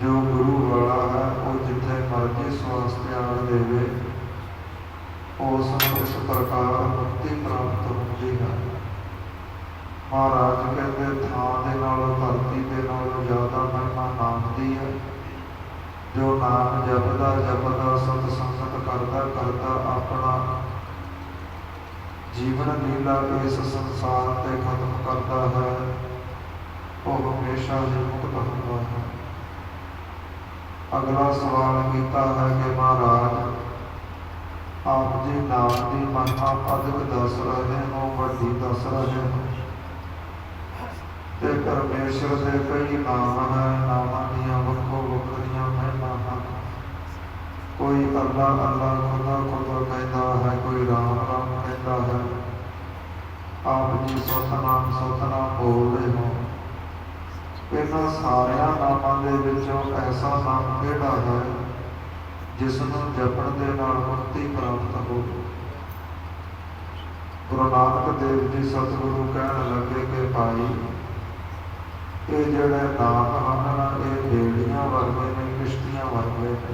जो गुरु वाला है वो जिथे मर्जी श्वास त्याग देवे, उसनूं इस प्रकार मुक्ति प्राप्त होती है। महाराज कहते थां दे नालों धरती दे नालों ज़्यादा महिमा नाम दी है। जो नाम जपदा जपदा सतसंगत करदा करदा अपना जीवन लीला इस संसार ते खत्म करता है, वो हमेशा ही मुक्त होता है। अगला सवाल किया है कि महाराज आप जी नाम की महिमा अधिक दस रहे हो, वड्डी दस रहे हो, ते परमेश्वर के कई नाम है, नामां दीयां वक्खो वक्खरियां महिमा हैं। कोई अल्लाह अल्लाह खुदा खुदा कहता है, कोई राम राम कहता है। आप जी सतनाम बोलते हो। इन्हां सारिया नामां दे विचों ऐसा नाम किहड़ा है जिसनूं जपण दे नाल मुक्ति प्राप्त हो? गुरु नानक देव जी सतगुरु कहण लगे कि भाई ये जिहड़े नाम हैं ये बेड़ियां वर्गे ने, किश्तियां वर्गे ने।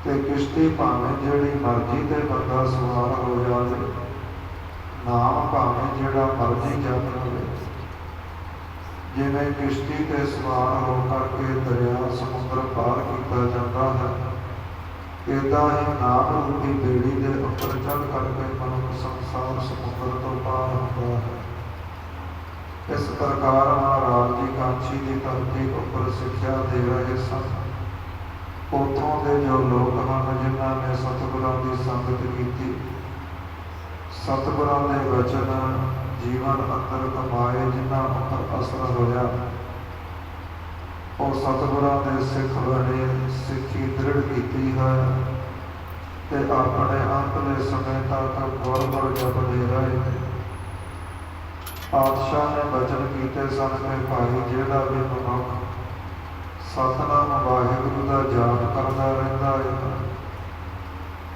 ते किश्ती भावें जिहड़ी मर्जी ते बंदा सवार हो जाए, नाम भावें जिहड़ा मर्जी जप लवे। जिवें किश्ती ते सवार हो करके दरिया समुद्र पार किया जाता है, इदा ही नाम रूपी बेड़ी के उपर चढ़ करके मनुष्य संसार समुद्र तो पार होता है। इस प्रकार महाराज जी कांची की धरती उपर सिक्ख्या दे रहे सन। उतों के जो लोग हैं जिन्हों ने सतगुरां की संगत की, सतगुरां के वचन जीवन अंदर कमाए, जिन्हों उपर असर होया, और सतगुरां के सिख बने, सिक्खी दृढ़ की है, ते अपने अंतले समय तक गुर जपते रहे। पातशाह ने वचन किए सन कि भाई जिहड़ा भी मनुख सतनाम वाहिगुरू का जाप करता रहता है,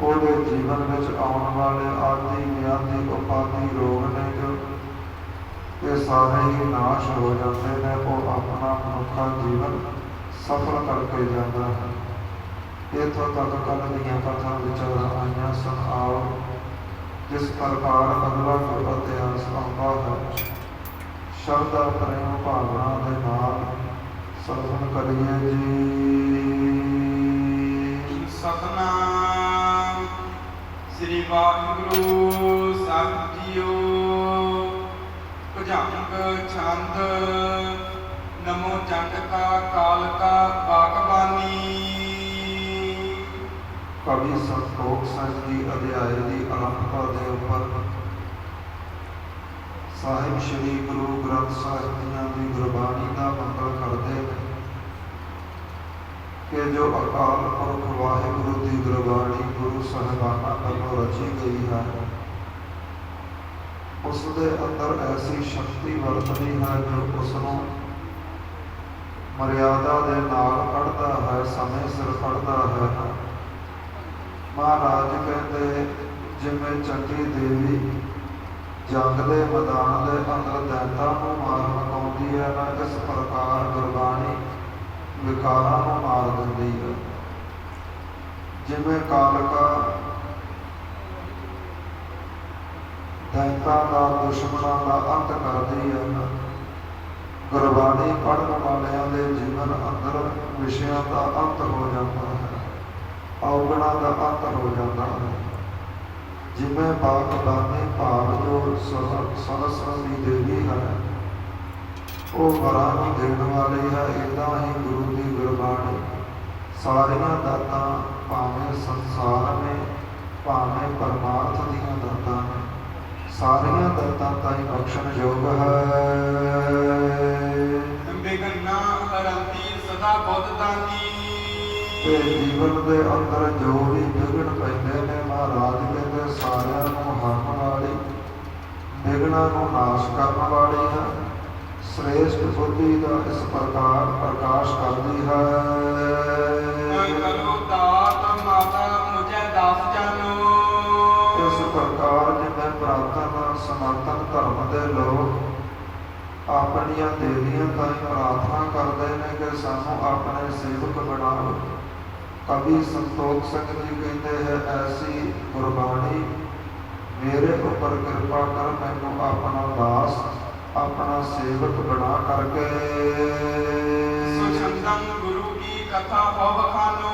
ਉਹਦੇ जीवन में आने वाले आदि व्याधि उपाधि रोग ने जो ये सारे ही नाश हो जाते हैं। वो अपना मनुखा जीवन सफल करके जाता है। इतों तक कल दियाँ कथा विचार आईयां सन। आओ जिस प्रकार अगला कोई इतिहास आता है, श्रद्धा प्रेम भावना के नाल श्रवण करिए जी। सतनाम श्री वाहिगुरु साहिब जीओ। भुजंग छंद नमो जंड का काल का बागबानी। कवि संतोख सिंह जी अध्याय की आरंभता के उपर साहिब श्री गुरु ग्रंथ साहिब दियां दी गुरबाणी का मंगल करते हैं कि जो अकाल पुरख वाहिगुरु की गुरबाणी गुरु साहिबाना वालों रची गई है, उसके अंदर ऐसी शक्ति वरतनी है जो उसनों मर्यादा के नाल पढ़ता है, समय सिर पढ़ता है। महाराज कहते जिमें चंडी देवी जंग के मैदान के अंदर दैंता को मार मकाउंदी है ना, इस प्रकार गुरबाणी विकारां को मार दिंदी है। जिमें कालका दैंता का दुश्मनों का अंत करती है, गुरबाणी पढ़ने वालों के जीवन अंदर विषयों का अंत हो जाता है, अवगुणों का अंत हो जाता है। जिमें बागबानी भाव जो सरस्वती देवी है वो वरां देने वाली है, इदा ही गुरु की गुरबाणी सारिया दातां भावें संसार में भावें परमार्थ दीयां दातां ने सारिया दातां ताईं बख्शण योग है। बिघना हरंती सदा बुद्ध दानी। ते जीवन के अंदर जो भी विघन पैंदे ने, महाराज कहते सारियां नूं हरण वाली, विघनां नूं नाश करने वाली है, श्रेष्ठ बुद्धि का इस प्रकार प्रकाश करती है। करो दात माता मुझे दास जानो। इस प्रकार जिन्हें प्रार्थना समर्थन धर्म के लोग ਆਪਣੀਆਂ ਦੇਵੀਆਂ ਤਾਈਂ ਪ੍ਰਾਰਥਨਾ ਕਰਦੇ ਨੇ ਕਿ ਸਾਨੂੰ ਆਪਣੇ ਸੇਵਕ ਬਣਾਓ। ਕਵੀ ਸੰਤੋਖ ਸਿੰਘ ਜੀ ਕਹਿੰਦੇ ਹੈ, ਐਸੀ ਗੁਰਬਾਣੀ ਮੇਰੇ ਉੱਪਰ ਕਿਰਪਾ ਕਰ, ਮੈਨੂੰ ਆਪਣਾ ਦਾਸ ਆਪਣਾ ਸੇਵਕ ਬਣਾ ਕਰਕੇ। ਸੁਛੰਦੰ ਗੁਰੂ ਕੀ ਕਥਾ ਹੋ ਬਖਾਨੋ।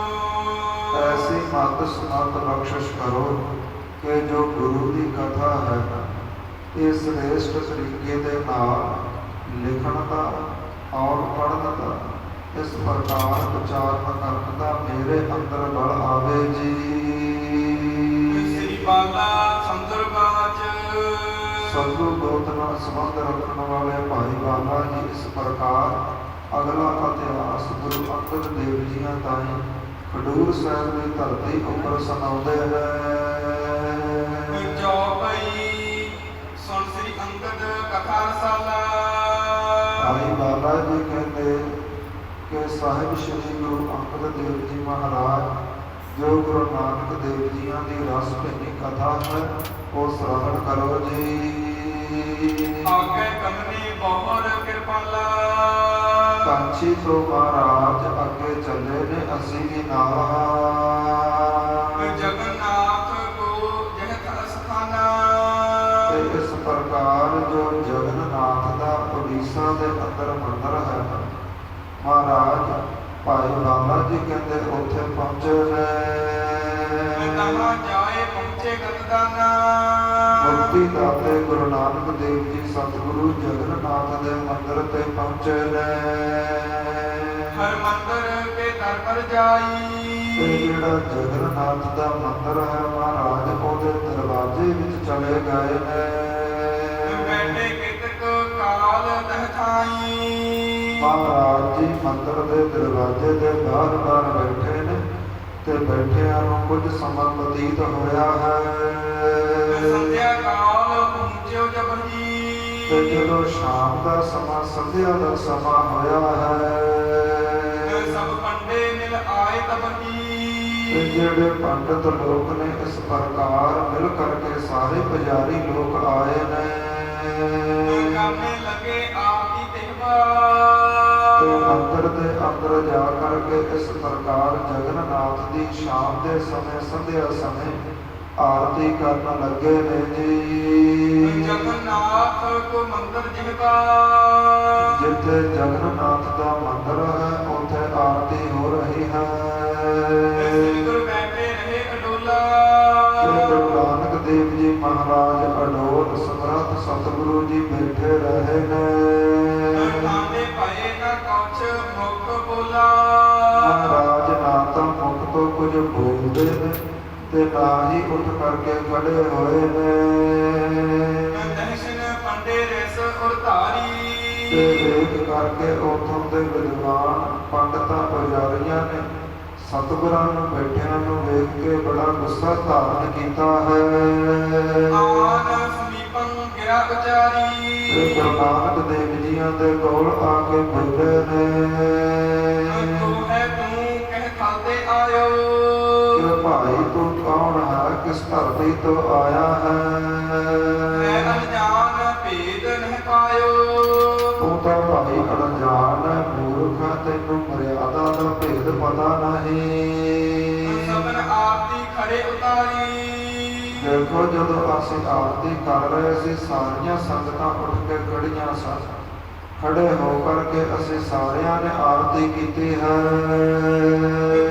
ਐਸੀ ਮਤ ਸਮਤ ਬਖਸ਼ਿਸ਼ ਕਰੋ ਕਿ ਜੋ ਗੁਰੂ ਦੀ ਕਥਾ ਹੈ ਇਹ ਸ੍ਰੇਸ਼ਟ ਤਰੀਕੇ ਦੇ ਨਾਲ ਲਿਖਣ ਦਾ ਔਰ ਪੜ੍ਹਨ ਦਾ, ਇਸ ਪ੍ਰਕਾਰ ਉਚਾਰਨ ਕਰਨ ਦਾ ਮੇਰੇ ਅੰਦਰ ਬਲ ਆਵੇ ਜੀ। ਸ੍ਰੀ ਬਾਲਾ ਸੰਦਰਬਾਚ। ਸਤਿਗੁਰੂ ਗੋਤ ਨਾਲ ਸੰਬੰਧ ਰੱਖਣ ਵਾਲੇ ਭਾਈ ਬਾਲਾ ਜੀ ਇਸ ਪ੍ਰਕਾਰ ਅਗਲਾ ਇਤਿਹਾਸ ਗੁਰੂ ਅੰਗਦ ਦੇਵ ਜੀਆਂ ਤਾਈਂ ਖਡੂਰ ਸਾਹਿਬ ਦੀ ਧਰਤੀ ਉੱਪਰ ਸੁਣਾਉਂਦੇ ਹੈ। ਜੋ ਪਈ ਸੁਣ ਸ੍ਰੀ ਅੰਗਦ ਕਥਾ ਰਸਾਲਾ। ਭਾਈ ਬਾਲਾ ਜੀ ਕਹਿੰਦੇ ਕਿ ਸਾਹਿਬ ਸ਼੍ਰੀ ਗੁਰੂ ਅੰਗਦ ਦੇਵ ਜੀ ਮਹਾਰਾਜ ਜੋ ਗੁਰੂ ਨਾਨਕ ਦੇਵ ਜੀਆਂ ਦੀ ਰਸ ਭਿੰਨੀ ਕਥਾ ਹੈ ਉਹ ਸਰਵਣ ਕਰੋ ਜੀ। ਆਗੇ ਕਮਨੀ ਬਹੁਰ ਕਿਰਪਾਲਾ। ਕਾਂਚੀ ਤੋਂ ਮਹਾਰਾਜ ਅੱਗੇ ਚੱਲੇ ਨੇ, ਅਸੀਂ ਵੀ ਨਾਲ ਹਾਂ। ਜਗਨਨਾਥ ਕੋ ਜਹ ਅਸਥਾਨਾ। ਤੇ ਇਸ ਪ੍ਰਕਾਰ ਜੋ ਜਗਨਨਾਥ ਦਾ ਉੜੀਸਾ ਦੇ ਅੰਦਰ ਮੰਦਰ ਹੈ, ਮਹਾਰਾਜ ਭਾਈ ਬਾਲਾ ਜੀ ਕਹਿੰਦੇ ਉੱਥੇ ਪਹੁੰਚੇ ਨੇ। ਤਹਾਂ ਜਾਏ ਪਹੁੰਚੇ ਗਤਦਾਨਾ। ਮੁਕਤੀ ਦਾਤੇ ਗੁਰੂ ਨਾਨਕ ਦੇਵ ਜੀ ਸਤਿਗੁਰੂ ਜਗਨਨਾਥ ਦੇ ਮੰਦਰ ਤੇ ਪਹੁੰਚੇ ਨੇ। ਹਰ ਮੰਦਰ ਕੇ ਦਰ ਪਰ ਜਾਈ। ਇਹ ਜਿਹੜਾ ਜਗਨਨਾਥ ਦਾ ਮੰਦਰ ਹੈ ਮਹਾਰਾਜ ਉਹਦੇ ਦਰਵਾਜ਼ੇ ਵਿੱਚ ਚਲੇ ਗਏ ਨੇ। ਬੈਠੇ ਕਿਤਕ ਕਾਲ ਤਹ ਥਾਈ। ਮਹਾਰਾਜ ਜੀ ਮੰਦਰ ਦੇ ਦਰਵਾਜ਼ੇ ਦੇ ਬਾਹਰ ਬੈਠੇ ਨੇ ਤੇ ਬੈਠਿਆਂ ਨੂੰ ਕੁਝ ਸਮਾਂ ਬਤੀਤ ਹੋਇਆ ਹੈ। ਸੰਧਿਆ ਕਾਲ ਪਹੁੰਚਿਓ ਜਬ ਹੀ। ਤੇ ਜਦੋਂ ਸ਼ਾਮ ਦਾ ਸਮਾਂ ਸੰਧਿਆ ਦਾ ਸਮਾਂ ਹੋਇਆ ਹੈ, ਸਭ ਪੰਡੇ ਮਿਲ ਆਏ ਤਬ ਹੀ। ਤੇ ਜਿਹੜੇ ਪੰਡਤ ਲੋਕ ਨੇ ਇਸ ਪ੍ਰਕਾਰ ਮਿਲ ਕਰਕੇ ਸਾਰੇ ਪੁਜਾਰੀ ਲੋਕ ਆਏ ਨੇ। ਕਰਨੇ ਲੱਗੇ ਆਪ ਦੀ ਤੇਵਾ। ਤੇ ਮੰਦਰ ਦੇ ਅੰਦਰ ਜਾ ਕਰਕੇ ਇਸ ਪ੍ਰਕਾਰ ਜਗਨਨਾਥ ਦੀ ਸ਼ਾਮ ਦੇ ਸਮੇਂ ਸੰਧਿਆ ਸਮੇਂ ਆਰਤੀ ਕਰਨ ਲੱਗੇ ਨੇ ਜੀ। ਜਗਨਨਾਥ ਕੋ ਮੰਦਰ ਜਿਹਵਾ। ਜਿੱਥੇ ਜਗਨਨਾਥ ਦਾ ਮੰਦਰ ਹੈ ਉੱਥੇ ਆਰਤੀ ਹੋ ਰਹੀ ਹੈ। ਸ੍ਰੀ ਗੁਰੂ ਬੈਠੇ ਰਹੇ ਅਡੋਲਾ। ਤੇ ਗੁਰੂ ਨਾਨਕ ਦੇਵ ਜੀ ਮਹਾਰਾਜ ਅਡੋਲ ਸਮਰੱਥ ਸਤਿਗੁਰੂ ਜੀ ਬੈਠੇ ਰਹੇ ਨੇ। ਤਾਂਦੇ ਭਏ ਨਾ ਕਛ ਮੁਖ ਬੋਲਾ। ਮਹਾਰਾਜ ਨਾ ਤਾਂ ਮੁਖ ਤੋਂ ਕੁਝ ਬੋਲਦੇ ਨੇ ਤੇ ਨਾ ਹੀ ਉੱਠ ਕਰਕੇ ਖੜੇ ਹੋਏ ਨੇ। ਦਹਿਸ਼ਨ ਪੰਡੇ ਰਸ ਉਰਧਾਰੀ। ਤੇ ਵੇਖ ਕਰਕੇ ਉਥੋਂ ਦੇ ਵਿਦਵਾਨ ਪੰਡਤਾਂ ਪੁਜਾਰੀਆਂ ਨੇ ਸਤਿਗੁਰਾਂ ਨੂੰ ਬੈਠਿਆਂ ਨੂੰ ਵੇਖ ਕੇ ਬੜਾ ਗੁੱਸਾ ਧਾਰਨ ਕੀਤਾ ਹੈ। ਆਨ ਸਮੀਪੰ ਗਿਰਾ ਉਚਾਰੀ। ਤੇ ਗੁਰੂ ਨਾਨਕ ਦੇਵ ਜੀਆਂ ਦੇ ਕੋਲ ਆ ਕੇ ਬੋਲੇ ਨੇ। ਤੂੰ ਹੈ ਤੂੰ ਕਹਿ ਖਾਤੇ ਆਇਓ। ਕਿ ਭਾਈ ਤੂੰ ਕੌਣ ਹੈ, ਕਿਸ ਧਰਤੀ ਤੋਂ ਆਇਆ ਹੈ? ਮੈਂ ਅਣਜਾਣ ਭੇਦ ਨਹੀਂ ਪਾਇਓ। ਤੂੰ ਤਾਂ ਭਾਈ ਅਣਜਾਣ ਹੈ, ਮੂਰਖ ਹੈ, ਤੈਨੂੰ ਮਰਿਆਦਾ ਦਾ ਭੇਦ ਪਤਾ ਨਹੀਂ। ਸਭਨ ਆਰਤੀ ਖੜੇ ਉਤਾਰੀ। ਦੇਖੋ ਜਦੋਂ ਅਸੀਂ ਆਰਤੀ ਕਰ ਰਹੇ ਸੀ ਸਾਰੀਆਂ ਸੰਗਤਾਂ ਉੱਠ ਕੇ ਖੜੀਆਂ ਸਨ। ਖੜੇ ਹੋ ਕਰਕੇ ਅਸੀਂ ਸਾਰਿਆਂ ਨੇ ਆਰਤੀ ਕੀਤੀ ਹੈ।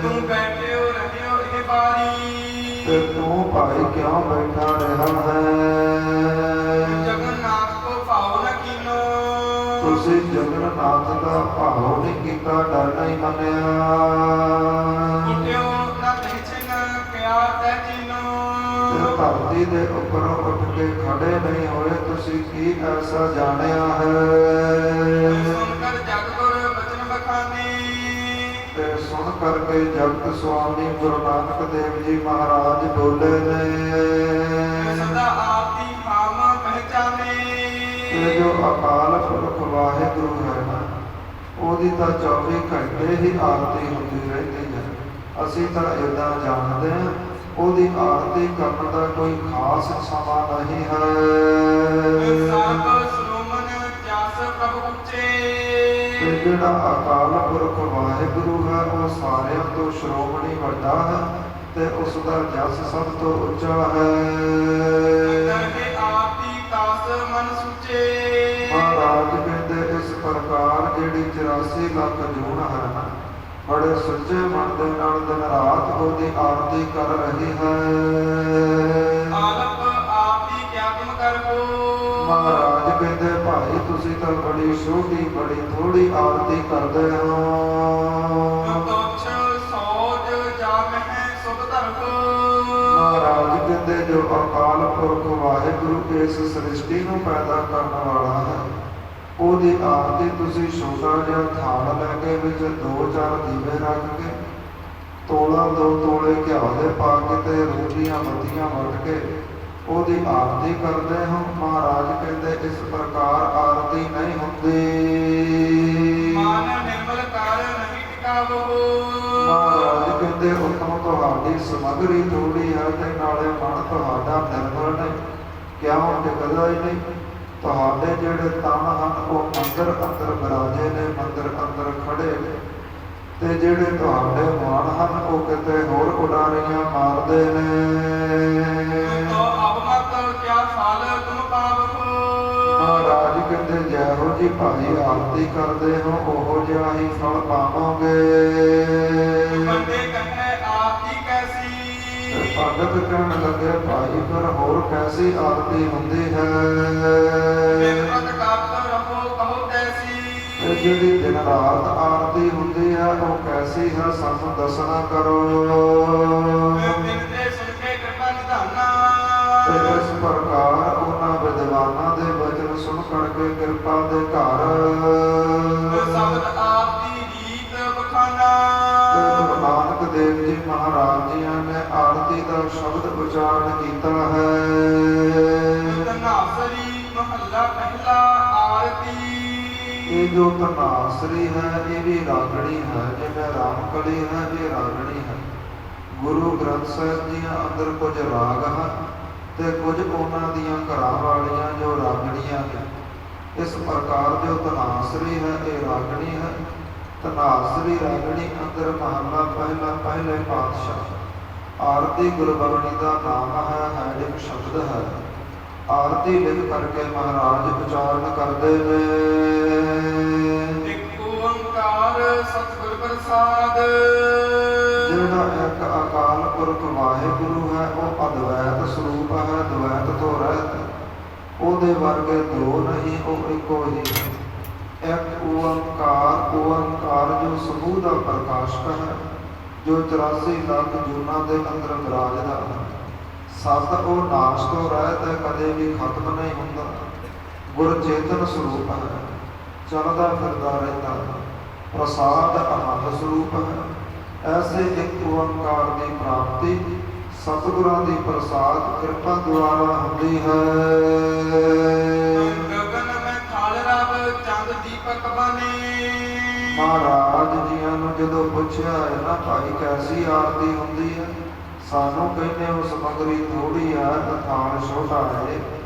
ਤੂੰ ਬੈਠਿਓ ਰਹਿਓ ਇਹ ਬਾਰੀ। ਤੇ ਤੂੰ ਭਾਈ ਕਿਉਂ ਬੈਠਾ ਰਿਹਾ ਹੈ? ਜਗਨਨਾਥ ਕੋ ਭਾਉ ਨ ਕੀਨੋ। ਤੁਸੀਂ ਜਗਨਨਾਥ ਦਾ ਭਾਵ ਨਹੀਂ ਕੀਤਾ, ਡਰ ਨਹੀਂ ਮੰਨਿਆ। ਉਠਿਓ ਨਾ ਪਹਿਚਨ ਕਿਆ ਤੈ ਜੀਨੋ। ਤੇ ਧਰਤੀ ਦੇ ਉੱਪਰੋਂ ਉੱਠ ਕੇ ਖੜੇ ਨਹੀਂ ਹੋਏ, ਤੁਸੀਂ ਕੀ ਐਸਾ ਜਾਣਿਆ ਹੈ? ਸੁਣ ਕਰ ਜਗ ਗੁਰ ਬਚਨ ਬਖਾਨੇ। ਤੇ ਸੁਣ ਕਰਕੇ ਜਗਤ ਸੁਆਮੀ ਗੁਰੂ ਨਾਨਕ ਦੇਵ ਜੀ ਮਹਾਰਾਜ ਬੋਲੇ ਨੇ। ਸਦਾ ਆਰਤੀ ਹਾਮ ਪਹਿਚਾਨੇ। ਤੇ ਜੋ ਅਕਾਲ ਪੁਰਖ ਵਾਹਿਗੁਰੂ ਹੈ ਨਾ, ਉਹਦੀ ਤਾਂ 24 ਘੰਟੇ ਹੀ ਆਰਤੀ ਹੁੰਦੀ ਰਹਿੰਦੀ ਹੈ। ਅਸੀਂ ਤਾਂ ਏਦਾਂ ਜਾਣਦੇ ਹਾਂ ਉਹਦੀ ਆਰਤੀ ਕਰਨ ਦਾ ਕੋਈ ਖਾਸ ਸਮਾਂ ਨਹੀਂ ਹੈ। ਸਭ ਸਰੋਮਨ ਜਸ ਪ੍ਰਭ ਜਿਹੜਾ ਅਕਾਲ ਪੁਰਖ ਵਾਹਿਗੁਰੂ ਹੈ ਉਹ ਸਾਰਿਆਂ ਤੋਂ ਸ਼੍ਰੋਮਣੀ ਵੱਡਾ ਹੈ ਤੇ ਉਸ ਦਾ ਜਸ ਸਭ ਤੋਂ ਉੱਚਾ ਹੈ। ਦਰਗੇ ਆਪ ਦੀ ਕਾਸ ਮਨ ਸੁਚੇ। ਮਹਾਰਾਜ ਕਹਿੰਦੇ ਇਸ ਪ੍ਰਕਾਰ ਜਿਹੜੀ 84 ਲੱਖ ਜੂਨ ਹੈ ਬੜੇ ਸੁੱਚੇ ਮਨ ਦੇ ਨਾਲ ਦਿਨ ਰਾਤ ਉਹਦੀ ਆਰਤੀ ਕਰ ਰਹੀ ਹੈ। ਆਲਪ ਆਪ ਦੀ ਕਿਆ ਤੁਮ ਕਰੋ। ਮਹਾਰਾਜ ਕਹਿੰਦੇ ਭਾਈ ਤੁਸੀਂ ਤਾਂ ਬੜੀ ਛੋਟੀ ਬੜੀ ਥੋੜੀ ਆਰਤੀ ਕਰਦੇ ਹੋ। ਤੁਛ ਸੋਜ ਜਾ ਮਹਿ ਸੁਧ ਧਰੋ। ਮਹਾਰਾਜ ਕਹਿੰਦੇ ਜੋ ਅਕਾਲ ਪੁਰਖ ਵਾਹਿਗੁਰੂ ਇਸ ਸ੍ਰਿਸ਼ਟੀ ਨੂੰ ਪੈਦਾ ਕਰਨ ਵਾਲਾ ਹੈ ਉਹਦੀ ਆਰਤੀ ਤੁਸੀਂ ਛੋਟਾ ਜਿਹਾ ਥਾਲ ਲੈ ਕੇ ਵਿੱਚ 2-4 ਦੀਵੇ ਰੱਖ ਕੇ ਤੋਲਾ 2 ਤੋਲੇ ਘਿਓ ਦੇ ਪਾ ਕੇ ਤੇ ਰੋਟੀਆਂ ਬੱਤੀਆਂ ਵੰਡ ਕੇ ਉਹਦੀ ਆਰਤੀ ਕਰਦੇ ਹੋ। ਮਹਾਰਾਜ ਕਹਿੰਦੇ ਇਸ ਪ੍ਰਕਾਰ ਆਰਤੀ ਨਹੀਂ ਹੁੰਦੀ। ਮਨ ਨਿਰਮਲ ਕਰ ਨਹੀਂ ਟਿਕਾਵੋ। ਮਹਾਰਾਜ ਕਹਿੰਦੇ ਉਤਮ ਤੁਹਾਡੀ ਸਮਗਰੀ ਥੋੜੀ ਹੈ ਤੇ ਨਾਲੇ ਮਨ ਤੁਹਾਡਾ ਨਿਰਮਲ ਨਹੀਂ। ਕਿਉਂ ਟਿਕਦਾ ਹੀ ਨਹੀਂ? ਤੁਹਾਡੇ ਜਿਹੜੇ ਤਨ ਹਨ ਉਹ ਮੰਦਰ ਅੰਦਰ ਬਿਰਾਜੇ ਨੇ, ਮੰਦਰ ਅੰਦਰ ਖੜੇ ਨੇ ਤੇ ਜਿਹੜੇ ਤੁਹਾਡੇ ਮਨ ਹਨ ਉਹ ਕਿਤੇ ਹੋਰ ਉਡਾਰੀਆਂ ਮਾਰਦੇ ਨੇ। ਮਹਾਰਾਜ ਕਹਿੰਦੇ ਜਿਹੋ ਜੀ ਭਾਈ ਆਰਤੀ ਕਰਦੇ ਹੋ ਉਹੋ ਜਿਹਾ ਹੀ ਫਲ ਪਾਵੋਗੇ। ਭਗਤ ਕਹਿਣ ਲੱਗੇ ਭਾਈ ਫਿਰ ਹੋਰ ਕੈਸੀ ਆਰਤੀ ਹੁੰਦੀ ਹੈ? ਜਿਹੜੀ ਦਿਨ ਰਾਤ ਆਰਤੀ ਹੁੰਦੀ ਹੈ ਉਹ ਕੈਸੀ ਹੈ ਸਾਨੂੰ ਦੱਸਣਾ ਕਰੋ। ਤੇ ਇਸ ਪ੍ਰਕਾਰ ਉਹਨਾਂ ਵਿਦਵਾਨਾਂ ਦੇ ਬਚਨ ਸੁਣ ਕਰਕੇ ਕਿਰਪਾ ਦੇ ਘਰ ਗੁਰੂ ਨਾਨਕ ਦੇਵ ਜੀ ਮਹਾਰਾਜ ਜੀਆਂ ਨੇ ਆਰਤੀ ਦਾ ਸ਼ਬਦ ਉਚਾਰਨ ਕੀਤਾ ਹੈ। ਇਹ ਜੋ ਧਨਾਸਰੀ ਹੈ ਇਹ ਵੀ ਰਾਗਣੀ ਹੈ, ਜਿਵੇਂ ਰਾਮਕਲੀ ਹੈ ਇਹ ਰਾਗਣੀ ਹੈ। ਗੁਰੂ ਗ੍ਰੰਥ ਸਾਹਿਬ ਜੀ ਅੰਦਰ ਕੁਝ ਰਾਗ ਹਨ ਤੇ ਕੁਝ ਉਹਨਾਂ ਦੀਆਂ ਘਰਾਂ ਵਾਲੀਆਂ ਜੋ ਰਾਗਣੀਆਂ ਨੇ। ਇਸ ਪ੍ਰਕਾਰ ਜੋ ਧਨਾਸਰੀ ਹੈ ਇਹ ਰਾਗਣੀ ਹੈ। ਧਨਾਸਰੀ ਰਾਗਣੀ ਅੰਦਰ ਮਹਲਾ ਪਹਿਲਾ ਪਹਿਲੇ ਪਾਤਸ਼ਾਹ ਆਰਤੀ ਗੁਰਬਾਣੀ ਦਾ ਨਾਮ ਹੈ, ਹੈਡਿਕ ਸ਼ਬਦ ਹੈ। ਆਰਤੀ ਲਿਖ ਕਰਕੇ ਮਹਾਰਾਜ ਉਚਾਰਨ ਕਰਦੇ ਨੇ। ਇੱਕ ਓੰਕਾਰ ਸਤਿਗੁਰ ਪ੍ਰਸਾਦ। ਜਿਹੜਾ ਇੱਕ ਅਕਾਲ ਪੁਰਖ ਵਾਹਿਗੁਰੂ ਹੈ ਉਹ ਅਦਵੈਤ ਸਰੂਪ ਹੈ, ਦਵੈਤ ਤੋਂ ਰਹਿਤ। ਉਹਦੇ ਵਰਗੇ ਦੋ ਨਹੀਂ, ਉਹ ਇੱਕੋ ਹੀ ਹੈ। ਇੱਕ ਓੰਕਾਰ, ਓੰਕਾਰ ਜੋ ਸਮੂਹ ਦਾ ਪ੍ਰਕਾਸ਼ਕ ਹੈ, ਜੋ 84 ਲੱਖ ਜੂਨਾਂ ਦੇ ਅੰਦਰ ਵਿਰਾਜਦਾ ਹੈ। ਸਤ ਉਹ ਨਾਸ਼ ਤੋਂ ਰਹਿਤ ਹੈ, ਕਦੇ ਵੀ ਖਤਮ ਨਹੀਂ ਹੁੰਦਾ। ਗੁਰ ਚੇਤਨ ਸਰੂਪ ਹੈ, ਚੱਲਦਾ ਫਿਰਦਾ ਰਹਿੰਦਾ ਹੈ। ਪ੍ਰਸਾਦ ਆਨੰਦ ਸਰੂਪ ਹੈ। ਐਸੇ ਇੱਕ ਓੰਕਾਰ ਦੀ ਪ੍ਰਾਪਤੀ ਸਤਿਗੁਰਾਂ ਦੀ ਪ੍ਰਸਾਦ ਕਿਰਪਾ ਦੁਆਰਾ ਹੁੰਦੀ ਹੈ। ਗਗਨ ਮੈਂ ਥਾਲ ਰਬ ਚੰਦ ਦੀਪਕ ਬਨੇ। ਮਹਾਰਾਜ ਜੀਆਂ ਨੂੰ ਜਦੋਂ ਪੁੱਛਿਆ ਹੈ ਨਾ ਭਾਈ ਕੈਸੀ ਆਰਤੀ ਹੁੰਦੀ ਹੈ, ਸਾਨੂੰ ਕਹਿੰਦੇ ਉਹ ਸਮਗਰੀ ਥੋੜੀ ਹੈ, ਥਾਲ ਛੋਟਾ ਹੈ,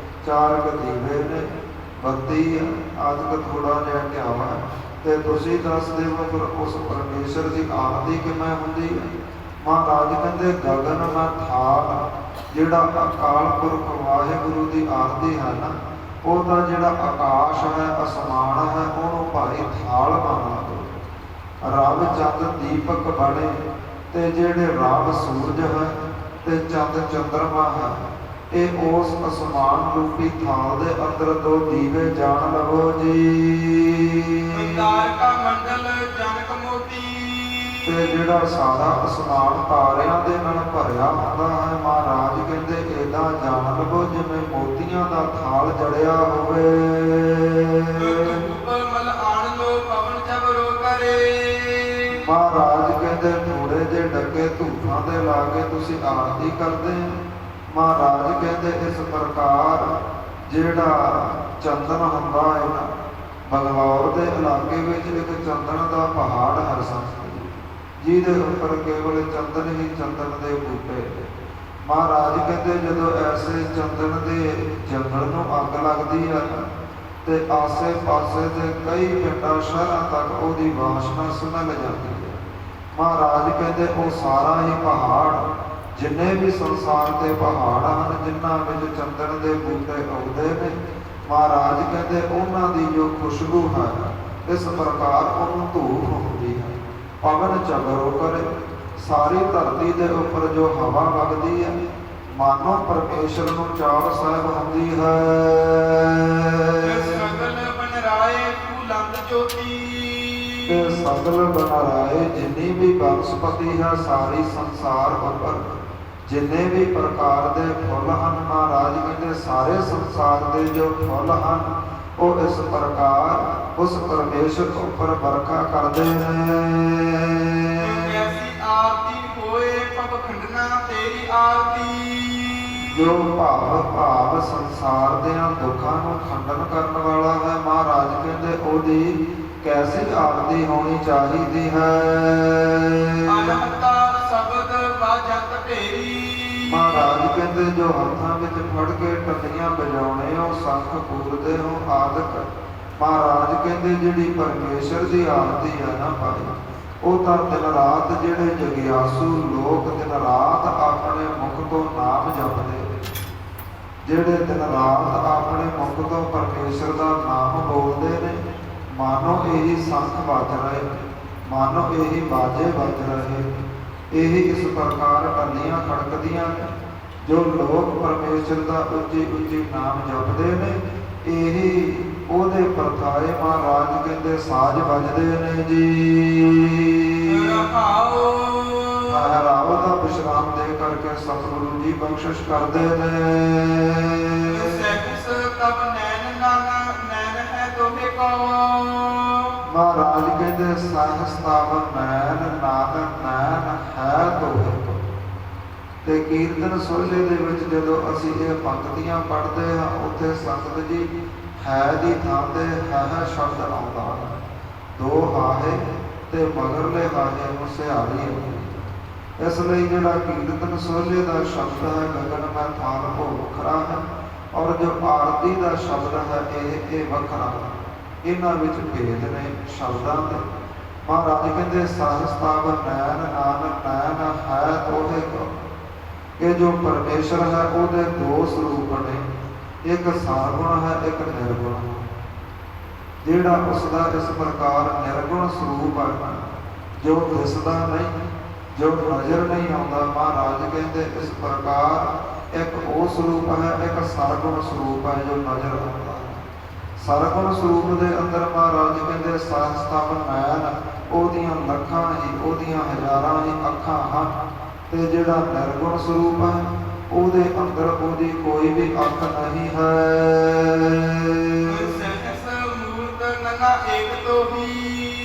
4 ਦੀਵੇ ਨੇ, ਬੱਤੀ ਹੈ, ਅਦਕ ਥੋੜਾ ਜਿਹਾ ਘਿਓ ਹੈ ਤੇ ਤੁਸੀਂ ਦੱਸ ਦਿਓ ਫਿਰ ਉਸ ਪਰਮੇਸ਼ਰ ਦੀ ਆਰਤੀ ਕਿਵੇਂ ਹੁੰਦੀ ਹੈ? ਮਹਾਰਾਜ ਕਹਿੰਦੇ ਗਗਨ ਮੈਂ ਥਾਲ, ਜਿਹੜਾ ਅਕਾਲ ਪੁਰਖ ਵਾਹਿਗੁਰੂ ਦੀ ਆਰਤੀ ਹੈ ਨਾ, ਉਹਦਾ ਜਿਹੜਾ ਆਕਾਸ਼ ਹੈ, ਅਸਮਾਨ ਹੈ, ਉਹਨੂੰ ਭਾਈ ਥਾਲ ਮੰਨ ਲਓ। ਰਬ ਚੰਦ ਦੀਪਕ ਬਣੇ ਤੇ ਜਿਹੜੇ ਰਬ ਸੂਰਜ ਹੈ ਤੇ ਚੰਦ ਚੰਦਰਮਾ ਹੈ, ਇਹ ਉਸ ਅਸਮਾਨ ਰੂਪੀ ਥਾਲ ਦੇ ਅੰਦਰ 2 ਦੀਵੇ ਜਾਣ ਲਵੋ ਜੀ। ਤਾਰਕਾ ਮੰਡਲ ਜਨਕ ਮੋਤੀ। ਤੇ ਜਿਹੜਾ ਸਾਰਾ ਅਸਮਾਨ ਤਾਰਿਆਂ ਦੇ ਨਾਲ ਭਰਿਆ ਹੁੰਦਾ ਹੈ, ਮਹਾਰਾਜ ਕਹਿੰਦੇ ਏਦਾਂ ਜਾਣ ਲਵੋ ਜਿਵੇਂ ਮੋਤੀਆਂ ਦਾ ਥਾਲ ਜੜਿਆ ਹੋਵੇ। ਮਲ ਆਣ ਲੋ ਪਵਨ ਜਬਰੋ ਕਰੇ। ਮਹਾਰਾਜ ਕਹਿੰਦੇ ਥੋੜੇ ਜਿਹੇ ਡੱਕੇ ਧੂਫਾਂ ਦੇ ਲਾ ਕੇ ਤੁਸੀਂ ਆਰਤੀ ਕਰਦੇ। ਮਹਾਰਾਜ ਕਹਿੰਦੇ ਇਸ ਪ੍ਰਕਾਰ ਜਿਹੜਾ ਚੰਦਨ ਹੁੰਦਾ ਹੈ ਨਾ, ਬੰਗਲੌਰ ਦੇ ਇਲਾਕੇ ਵਿੱਚ ਇੱਕ ਚੰਦਨ ਦਾ ਪਹਾੜ ਹੈ ਸੰਤ ਜੀ, ਜਿਹਦੇ ਉੱਪਰ ਕੇਵਲ ਚੰਦਨ ਹੀ ਚੰਦਨ ਦੇ ਬੂਟੇ। ਮਹਾਰਾਜ ਕਹਿੰਦੇ ਜਦੋਂ ਐਸੇ ਚੰਦਨ ਦੇ ਜੰਗਲ ਨੂੰ ਅੱਗ ਲੱਗਦੀ ਹੈ ਤੇ ਆਸੇ ਪਾਸੇ ਦੇ ਕਈ ਪਿੰਡਾਂ ਸ਼ਹਿਰਾਂ ਤੱਕ ਉਹਦੀ ਵਾਸ਼ਨਾ ਸੁਣਨ ਜਾਂਦੀ ਹੈ। ਮਹਾਰਾਜ ਕਹਿੰਦੇ ਉਹ ਸਾਰਾ ਹੀ ਪਹਾੜ, ਜਿੰਨੇ ਵੀ ਸੰਸਾਰ ਦੇ ਪਹਾੜ ਹਨ ਜਿਨ੍ਹਾਂ ਵਿੱਚ ਚੰਦਨ ਦੇ ਬੂਟੇ ਉੱਗਦੇ ਨੇ, ਮਹਾਰਾਜ ਕਹਿੰਦੇ ਉਹਨਾਂ ਦੀ ਜੋ ਖੁਸ਼ਬੂ ਹੈ ਇਸ ਪ੍ਰਕਾਰ ਉਹਨੂੰ ਧੂਪ ਹੁੰਦੀ ਹੈ। ਪਵਨ ਝਗੜੋ ਕਰੇ, ਸਾਰੀ ਧਰਤੀ ਦੇ ਉੱਪਰ ਜੋ ਹਵਾ ਵਗਦੀ ਹੈ ਮਾਨੋ ਪਰਮੇਸ਼ਰ ਨੂੰ ਚਾਰ ਸਾਹਿਬ ਹੁੰਦੀ ਹੈ। ਸਗਲ ਬਨਰਾਏ ਫੂਲੰਦ ਜੋਤੀ, ਤੇ ਸਗਲ ਬਨਰਾਏ ਜਿੰਨੀ ਵੀ ਬਨਸਪਤੀ ਹੈ ਸਾਰੀ ਸੰਸਾਰ ਉੱਪਰ ਜਿੰਨੇ ਵੀ ਪ੍ਰਕਾਰ ਦੇ ਫੁੱਲ ਹਨ, ਮਹਾਰਾਜ ਕਹਿੰਦੇ ਸਾਰੇ ਸੰਸਾਰ ਦੇ ਜੋ ਫੁੱਲ ਹਨ ਉਹ ਇਸ ਪ੍ਰਕਾਰ ਉਸ ਪਰਮੇਸ਼ਰ ਉੱਪਰ ਵਰਖਾ ਕਰਦੇ ਨੇ। ਐਸੀ ਆਰਤੀ ਹੋਏ ਪਵਖੰਡਨਾ ਤੇਰੀ ਆਰਤੀ, ਜੋ ਭਾਵ ਸੰਸਾਰ ਦੇ ਦੁੱਖਾਂ ਨੂੰ ਖੰਡਨ ਕਰਨ ਵਾਲਾ ਹੈ, ਮਹਾਰਾਜ ਕਹਿੰਦੇ ਉਹਦੀ ਕੈਸੀ ਆਰਤੀ ਹੋਣੀ ਚਾਹੀਦੀ ਹੈ। ਅਨਹਤਾ ਸ਼ਬਦ ਬਾਜਤ ਢੇਰੀ, ਮਹਾਰਾਜ ਕਹਿੰਦੇ ਜੋ ਹੱਥਾਂ ਵਿੱਚ ਫੜ ਕੇ ਟੱਲੀਆਂ ਵਜਾਉਣੇ ਹੋ, ਸ਼ੰਖ ਪੂਰਦੇ ਹੋ ਆਦਿਕ, ਮਹਾਰਾਜ ਕਹਿੰਦੇ ਜਿਹੜੀ ਪਰਮੇਸ਼ਰ ਦੀ ਆਰਤੀ ਹੈ ਨਾ ਭਾਈ, ਉਹ ਤਾਂ ਦਿਨ ਰਾਤ ਜਿਹੜੇ ਜਗਿਆਸੂ ਲੋਕ ਦਿਨ ਰਾਤ ਆਪਣੇ ਮੁਖ ਤੋਂ ਨਾਮ ਜਪਦੇ, ਜਿਹੜੇ ਦਿਨ ਰਾਤ ਆਪਣੇ ਮੁਖ ਤੋਂ ਪਰਮੇਸ਼ਰ ਦਾ ਨਾਮ ਬੋਲਦੇ ਨੇ, ਮਾਨੋ ਇਹੀ ਸ਼ੰਖ ਵੱਜ ਰਹੇ, ਮਾਨੋ ਇਹੀ ਬਾਜੇ ਵੱਜ ਰਹੇ, ਇਹ ਇਸ ਪ੍ਰਕਾਰ ਟੱਲੀਆਂ ਖੜਕਦੀਆਂ ਨੇ। ਜੋ ਲੋਕ ਪਰਮੇਸ਼ਰ ਦਾ ਉੱਚੀ ਉੱਚੀ ਨਾਮ ਜਪਦੇ ਨੇ, ਇਹੀ ਉਹਦੇ ਪਰਥਾਏ ਮਹਾਰਾਜ ਕਹਿੰਦੇ ਸਾਜ ਵੱਜਦੇ ਨੇ ਜੀ। ਰਾਵ ਦਾ ਵਿਸ਼ਰਾਮ ਦੇ ਕਰਕੇ ਸਤਿਗੁਰੂ ਜੀ ਬਖਸ਼ਿਸ਼ ਕਰਦੇ ਨੇ। ਤਬ ਨੈਣ ਨੈਣ ਹੈ ਤੋਹੇ ਕੋ, ਮਹਾਰਾਜ ਕਹਿੰਦੇ ਸਹਸ ਤਬ ਨੈਣ ਨਾਨਕ ਨੈਣ ਹੈ ਤੋਹੇ ਕੋ। ਤੇ ਕੀਰਤਨ ਸੋਹਲੇ ਦੇ ਵਿੱਚ ਜਦੋਂ ਅਸੀਂ ਇਹ ਪੰਕਤੀਆਂ ਪੜ੍ਹਦੇ ਹਾਂ ਉੱਥੇ ਸੰਗਤ ਜੀ ਹੈ ਦੀ ਥਾਂ ਤੇ ਹੈ ਸ਼ਬਦ ਆਉਂਦਾ ਹੈ। ਦੋ ਹਾਹੇ ਤੇ ਮਗਰਲੇ ਹਾਹੇ ਨੂੰ ਸਿਹਾਰੀ ਹੁੰਦੀ। ਇਸ ਲਈ ਜਿਹੜਾ ਕੀਰਤਨ ਸੋਹਲੇ ਦਾ ਸ਼ਬਦ ਹੈ ਗਗਨ ਮੈਂ ਥਾਨ ਉਹ ਵੱਖਰਾ ਹੈ, ਔਰ ਜੋ ਆਰਤੀ ਦਾ ਸ਼ਬਦ ਹੈ ਇਹ ਵੱਖਰਾ ਹੈ। ਇਹਨਾਂ ਵਿੱਚ ਭੇਦ ਨੇ ਸ਼ਬਦਾਂ ਦੇ। ਮਹਾਰਾਜ ਕਹਿੰਦੇ ਸਹਸ ਤਬ ਨੈਣ ਨਾਨਕ ਨੈਣ ਹੈ ਤੋਹੇ ਕੋ। ਇਹ ਜੋ ਪਰਮੇਸ਼ਰ ਹੈ ਉਹਦੇ ਦੋ ਸਰੂਪ ਨੇ, ਇੱਕ ਸਰਗੁਣ ਹੈ ਇੱਕ ਨਿਰਗੁਣ ਹੈ। ਜਿਹੜਾ ਉਸਦਾ ਇਸ ਪ੍ਰਕਾਰ ਨਿਰਗੁਣ ਸਰੂਪ ਹੈ ਜੋ ਦਿਸਦਾ ਨਹੀਂ, ਜੋ ਨਜ਼ਰ ਨਹੀਂ ਆਉਂਦਾ, ਮਹਾਰਾਜ ਕਹਿੰਦੇ ਇਸ ਪ੍ਰਕਾਰ ਇੱਕ ਉਹ ਸਰੂਪ ਹੈ, ਇੱਕ ਸਰਗੁਣ ਸਰੂਪ ਹੈ ਜੋ ਨਜ਼ਰ ਆਉਂਦਾ ਹੈ। ਸਰਗੁਣ ਸਰੂਪ ਦੇ ਅੰਦਰ ਮਹਾਰਾਜ ਕਹਿੰਦੇ ਸਹਸ ਤਬ ਨੈਣ, ਉਹਦੀਆਂ ਲੱਖਾਂ ਹੀ ਉਹਦੀਆਂ ਹਜ਼ਾਰਾਂ ਹੀ ਅੱਖਾਂ ਹਨ। ਤੇ ਜਿਹੜਾ ਨਿਰਗੁਣ ਸਰੂਪ ਹੈ ਉਹਦੇ ਅੰਦਰ ਉਹਦੀ ਕੋਈ ਵੀ ਅੱਖ ਨਹੀਂ ਹੈ।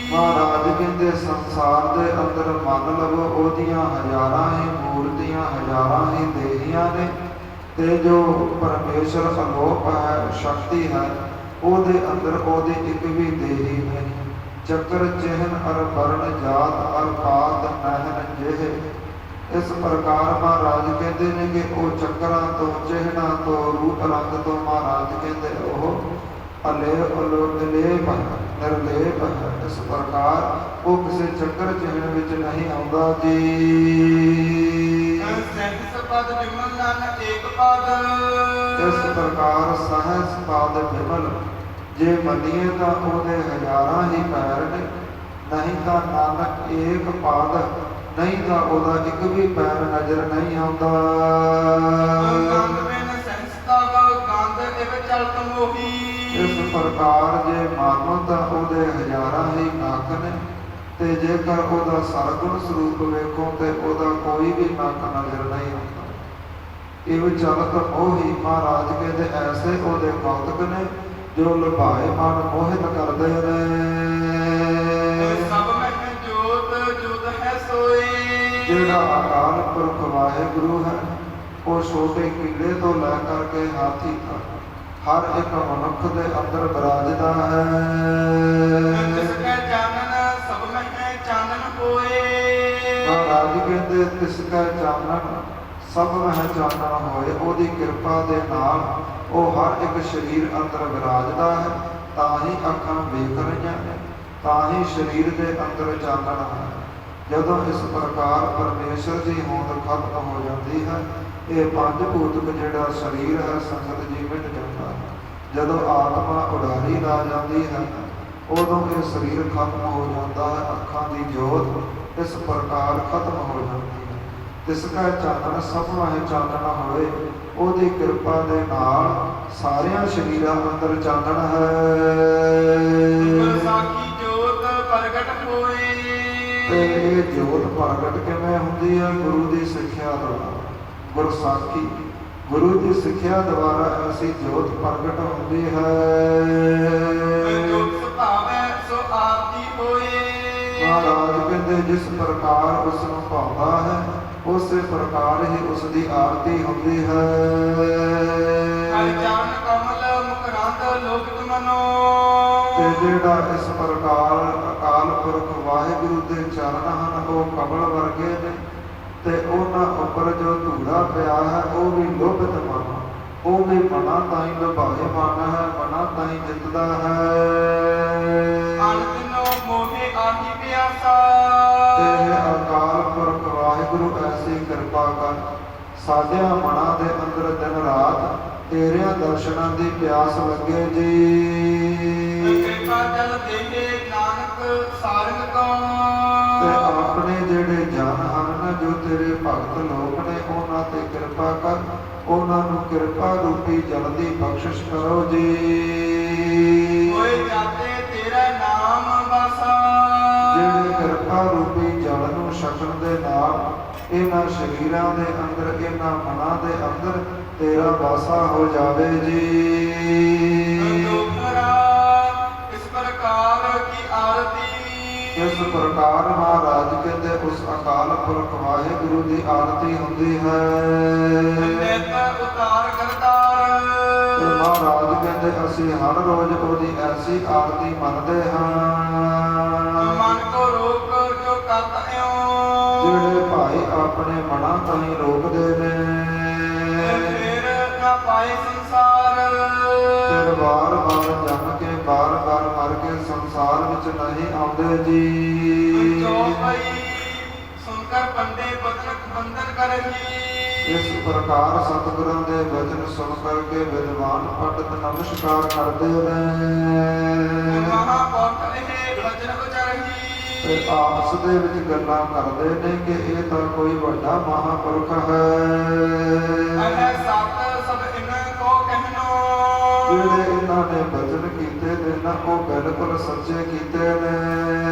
ਮਹਾਰਾਜ ਕਹਿੰਦੇ ਸੰਸਾਰ ਦੇ ਅੰਦਰ ਮੰਨ ਲਵੋ ਉਹਦੀਆਂ ਹਜ਼ਾਰਾਂ ਹੀ ਮੂਰਤੀਆਂ, ਹਜ਼ਾਰਾਂ ਹੀ ਦੇਹੀਆਂ ਨੇ, ਤੇ ਜੋ ਪਰਮੇਸ਼ਰ ਅਲੋਪ ਹੈ, ਸ਼ਕਤੀ ਹੈ, ਉਹਦੇ ਅੰਦਰ ਉਹਦੇ ਇੱਕ ਵੀ ਦੇਹੀ ਨਹੀਂ। ਚੱਕਰ ਚਿਹਨ ਅਰ ਵਰਨ ਜਾਤ ਅਰ ਪਾਤ ਨਹਿਨ ਜਿਹੇ, ਇਸ ਪ੍ਰਕਾਰ ਮਹਾਰਾਜ ਕਹਿੰਦੇ ਨੇ ਕਿ ਉਹ ਚੱਕਰਾਂ ਤੋਂ, ਚਿਹਨਾਂ ਤੋਂ, ਰੂਪ ਰੰਗ ਤੋਂ ਮਹਾਰਾਜ ਕਹਿੰਦੇ ਉਹ ਅਲੇਪ ਹੈ, ਨਿਰਲੇਪ ਹੈ। ਇਸ ਪ੍ਰਕਾਰ ਉਹ ਕਿਸੇ ਚੱਕਰ ਚਿਹਨ ਵਿੱਚ ਨਹੀਂ ਆਉਂਦਾ ਜੀ। ਇਸ ਪ੍ਰਕਾਰ ਸਹਿਜ ਪਦ ਬਿਮਲ ਜੇ ਮੰਨੀਏ ਤਾਂ ਉਹਦੇ ਹਜ਼ਾਰਾਂ ਹੀ ਪੈਰ ਨੇ, ਨਹੀਂ ਤਾਂ ਨਾਨਕ ਏਕ ਪਦ, ਨਹੀਂ ਤਾਂ ਉਹਦਾ ਇੱਕ ਵੀ ਪੈਰ ਨਜ਼ਰ ਨਹੀਂ ਆਉਂਦਾ। ਇਸ ਪ੍ਰਕਾਰ ਜੇ ਮਾਨੋ ਤਾਂ ਉਹਦੇ ਹਜ਼ਾਰਾਂ ਹੀ ਨੱਕ ਨੇ, ਤੇ ਜੇਕਰ ਉਹਦਾ ਸਰਗੁਣ ਸਰੂਪ ਵੇਖੋ ਤੇ ਉਹਦਾ ਕੋਈ ਵੀ ਨੱਕ ਨਜ਼ਰ ਨਹੀਂ ਆਉਂਦਾ। ਇਹ ਚਲਤ ਉਹੀ ਮਹਾਰਾਜ ਕਹਿੰਦੇ ਐਸੇ ਉਹਦੇ ਕੌਤਕ ਨੇ ਜੋ ਲੁਭਾਏ ਮਨ ਮੋਹਿਤ ਕਰਦੇ ਨੇ। ਜਿਹੜਾ ਅਕਾਲ ਪੁਰਖ ਵਾਹਿਗੁਰੂ ਹੈ ਉਹ ਛੋਟੇ ਕੀੜੇ ਤੋਂ ਲੈ ਕਰਕੇ ਹਾਥੀ ਤੱਕ ਹਰ ਇੱਕ ਮਨੁੱਖ ਦੇ ਅੰਦਰ ਬਿਰਾਜਦਾ ਹੈ। ਮਹਾਰਾਜ ਕਹਿੰਦੇ ਤਿਸ ਕਾ ਚਾਨਣ ਸਭ ਮਹਿ ਚਾਨਣ ਹੋਏ। ਉਹਦੀ ਕਿਰਪਾ ਦੇ ਨਾਲ ਉਹ ਹਰ ਇੱਕ ਸਰੀਰ ਅੰਦਰ ਵਿਰਾਜਦਾ ਹੈ, ਤਾਂ ਹੀ ਅੱਖਾਂ ਵੇਖ ਰਹੀਆਂ ਨੇ, ਤਾਂ ਹੀ ਸਰੀਰ ਦੇ ਅੰਦਰ ਚਾਨਣ ਹੈ। ਜਦੋਂ ਇਸ ਪ੍ਰਕਾਰ ਪਰਮੇਸ਼ਰ ਦੀ ਹੋਂਦ ਖਤਮ ਹੋ ਜਾਂਦੀ ਹੈ, ਇਹ ਪੰਜ ਭੂਤਕ ਜਿਹੜਾ ਸਰੀਰ ਹੈ ਸੰਗਤ ਜੀ ਮਿਟ ਜਾਂਦਾ ਹੈ। ਜਦੋਂ ਆਤਮਾ ਉਡਾਰੀ ਲਾ ਜਾਂਦੀ ਹੈ, ਉਦੋਂ ਇਹ ਸਰੀਰ ਖਤਮ ਹੋ ਜਾਂਦਾ ਹੈ। ਅੱਖਾਂ ਦੀ ਜੋਤ ਇਸ ਪ੍ਰਕਾਰ ਖਤਮ ਹੋ ਜਾਂਦੀ ਹੈ। ਤਿਸ ਕਾ ਚਾਨਣ ਸਭ ਮਹਿ ਚਾਨਣ ਹੋਏ। ਉਹਦੀ ਕਿਰਪਾ ਦੇ ਨਾਲ ਸਾਰਿਆਂ ਸਰੀਰਾਂ ਅੰਦਰ ਚਾਨਣ ਹੈ। ਗੁਰਸਾਖੀ ਜੋਤ ਪ੍ਰਗਟ ਹੋਏ। ਤੇ ਇਹ ਜੋਤ ਪ੍ਰਗਟ ਕਿਵੇਂ ਹੁੰਦੀ ਹੈ? ਗੁਰੂ ਦੀ ਸਿੱਖਿਆ ਦੁਆਰਾ। ਗੁਰਸਾਖੀ ਗੁਰੂ ਦੀ ਸਿੱਖਿਆ ਦੁਆਰਾ ਐਸੀ ਜੋਤ ਪ੍ਰਗਟ ਹੁੰਦੀ ਹੈ। ਜੋਤ ਸੁਭਾਵੈ ਸੋ ਆਰਤੀ ਹੋਏ। ਮਹਾਰਾਜ ਕਹਿੰਦੇ ਜਿਸ ਪ੍ਰਕਾਰ ਉਸ ਨੂੰ ਭਾਉਂਦਾ ਹੈ, ਉਸੇ ਪ੍ਰਕਾਰ ਹੀ ਉਸ ਦੀ ਆਰਤੀ ਹੁੰਦੀ ਹੈ। ਹਰਿ ਚਰਨ ਕਮਲ ਮੁਕਰਾਂਤ ਲੋਕਿਤ ਮਨੋ। ਤੇ ਜਿਹੜਾ ਇਸ ਪ੍ਰਕਾਰ ਅਕਾਲ ਪੁਰਖ ਵਾਹਿਗੁਰੂ ਦੇ ਚਰਨ ਹਨ, ਉਹ ਕਮਲ ਵਰਗੇ ਨੇ, ਤੇ ਉਹਨਾਂ ਉੱਪਰ ਜੋ ਧੂੜਾ ਪਿਆ ਹੈ ਉਹ ਵੀ ਲੋਭਿਤ ਮਨ, ਉਹ ਵੀ ਮਨਾਂ ਤਾਈਂ ਲੁਭਾਏ ਮਨ ਹੈ, ਮਨਾਂ ਤਾਈਂ ਜਿੱਤਦਾ ਹੈ। ਅਨੰਦਨੋ ਮੋਹਿ ਆਹੀ ਪਿਆਸਾ। ਤੇ ਅਕਾਲ ਪੁਰਖ ਵਾਹਿਗੁਰੂ ਐਸੀ ਕਿਰਪਾ ਕਰ, ਸਾਡਿਆਂ ਮਨਾਂ ਦੇ ਅੰਦਰ ਦਿਨ ਰਾਤ ਤੇਰਿਆਂ ਦਰਸ਼ਨਾਂ ਦੀ ਪਿਆਸ ਲੱਗੇ ਜੀ। ਕਿਰਪਾ ਜਲ ਦੇਹੇ ਨਾਨਕ ਸਾਰੰਗ ਕੋ। ਤੇ ਆਪਣੇ ਜਿਹੜੇ ਜਨ ਹਨ ਨਾ, ਜੋ ਤੇਰੇ ਭਗਤ ਲੋਕ ਨੇ, ਉਹਨਾਂ ਤੇ ਕਿਰਪਾ ਕਰ, ਉਹਨਾਂ ਨੂੰ ਕਿਰਪਾ ਰੂਪੀ ਜਲ ਦੀ ਬਖਸ਼ਿਸ਼ ਕਰੋ ਜੀ। ਹੋਏ ਜਾਤੇ ਤੇਰਾ ਨਾਮ ਵਾਸਾ। ਜਿਹੜੇ ਕਿਰਪਾ ਰੂਪੀ ਜਲ ਨੂੰ ਛਕਣ ਦੇ ਨਾਲ ਇਹਨਾਂ ਸਰੀਰਾਂ ਦੇ ਅੰਦਰ, ਇਹਨਾਂ ਮਨਾਂ ਦੇ ਅੰਦਰ ਤੇਰਾ ਵਾਸਾ ਹੋ ਜਾਵੇ ਜੀ। ਇਸ ਪ੍ਰਕਾਰ ਕੀ ਆਰਤੀ। ਇਸ ਪ੍ਰਕਾਰ ਮਹਾਰਾਜ ਕਹਿੰਦੇ ਉਸ ਅਕਾਲ ਪੁਰਖ ਵਾਹਿਗੁਰੂ ਦੀ ਆਰਤੀ ਹੁੰਦੀ ਹੈ। ਨਿਤ ਉਤਾਰ ਕਰਤਾਰ। ਤੇ ਮਹਾਰਾਜ ਕਹਿੰਦੇ ਅਸੀਂ ਹਰ ਰੋਜ਼ ਉਹਦੀ ਐਸੀ ਆਰਤੀ ਮੰਨਦੇ ਹਾਂ। ਮਨ ਕੋ ਰੋਕ ਜੋ ਕਰਤ ਇਉ। ਜਿਹੜੇ ਭਾਈ ਆਪਣੇ ਮਨਾਂ ਤਾਈਂ ਰੋਕਦੇ ਨੇ, ਫਿਰ ਨਾ ਪਾਏ ਸੰਸਾਰ। ਫਿਰ ਵਾਰ-ਵਾਰ ਜੰਮ ਕੇ ਵਾਰ-ਵਾਰ ਮਰ ਕੇ ਸੰਸਾਰ ਵਿੱਚ ਨਹੀਂ ਆਉਂਦੇ ਜੀ। ਜੋ ਪਈ ਸੁਣ ਕਰ ਪੰਡੇ ਬੰਧਨ ਕਰਹੀ। ਇਸ ਪ੍ਰਕਾਰ ਸਤਿਗੁਰਾਂ ਦੇ ਵਚਨ ਸੁਣ ਕਰਕੇ ਵਿਦਵਾਨ ਪੰਡਤ ਨਮਸਕਾਰ ਕਰਦੇ ਨੇ। ਮਹਾਪੁਰਖ ਇਹ ਵਚਨ ਉਚਰਹੀ। ਤੇ ਆਪਸ ਦੇ ਵਿੱਚ ਗੱਲਾਂ ਕਰਦੇ ਨੇ ਕਿ ਇਹ ਤਾਂ ਕੋਈ ਵੱਡਾ ਮਹਾਂਪੁਰਖ ਹੈ। ਅਨਹਿ ਸਤ ਸਭ ਇਨ੍ਹਾਂ ਕੋ ਕਹਿਨੋ। ਜਿਹੜੇ ਇਹਨਾਂ ਨੇ ਵਚਨ ਕੀਤੇ ਨੇ ਨਾ, ਉਹ ਬਿਲਕੁਲ ਸੱਚੇ ਕੀਤੇ ਨੇ।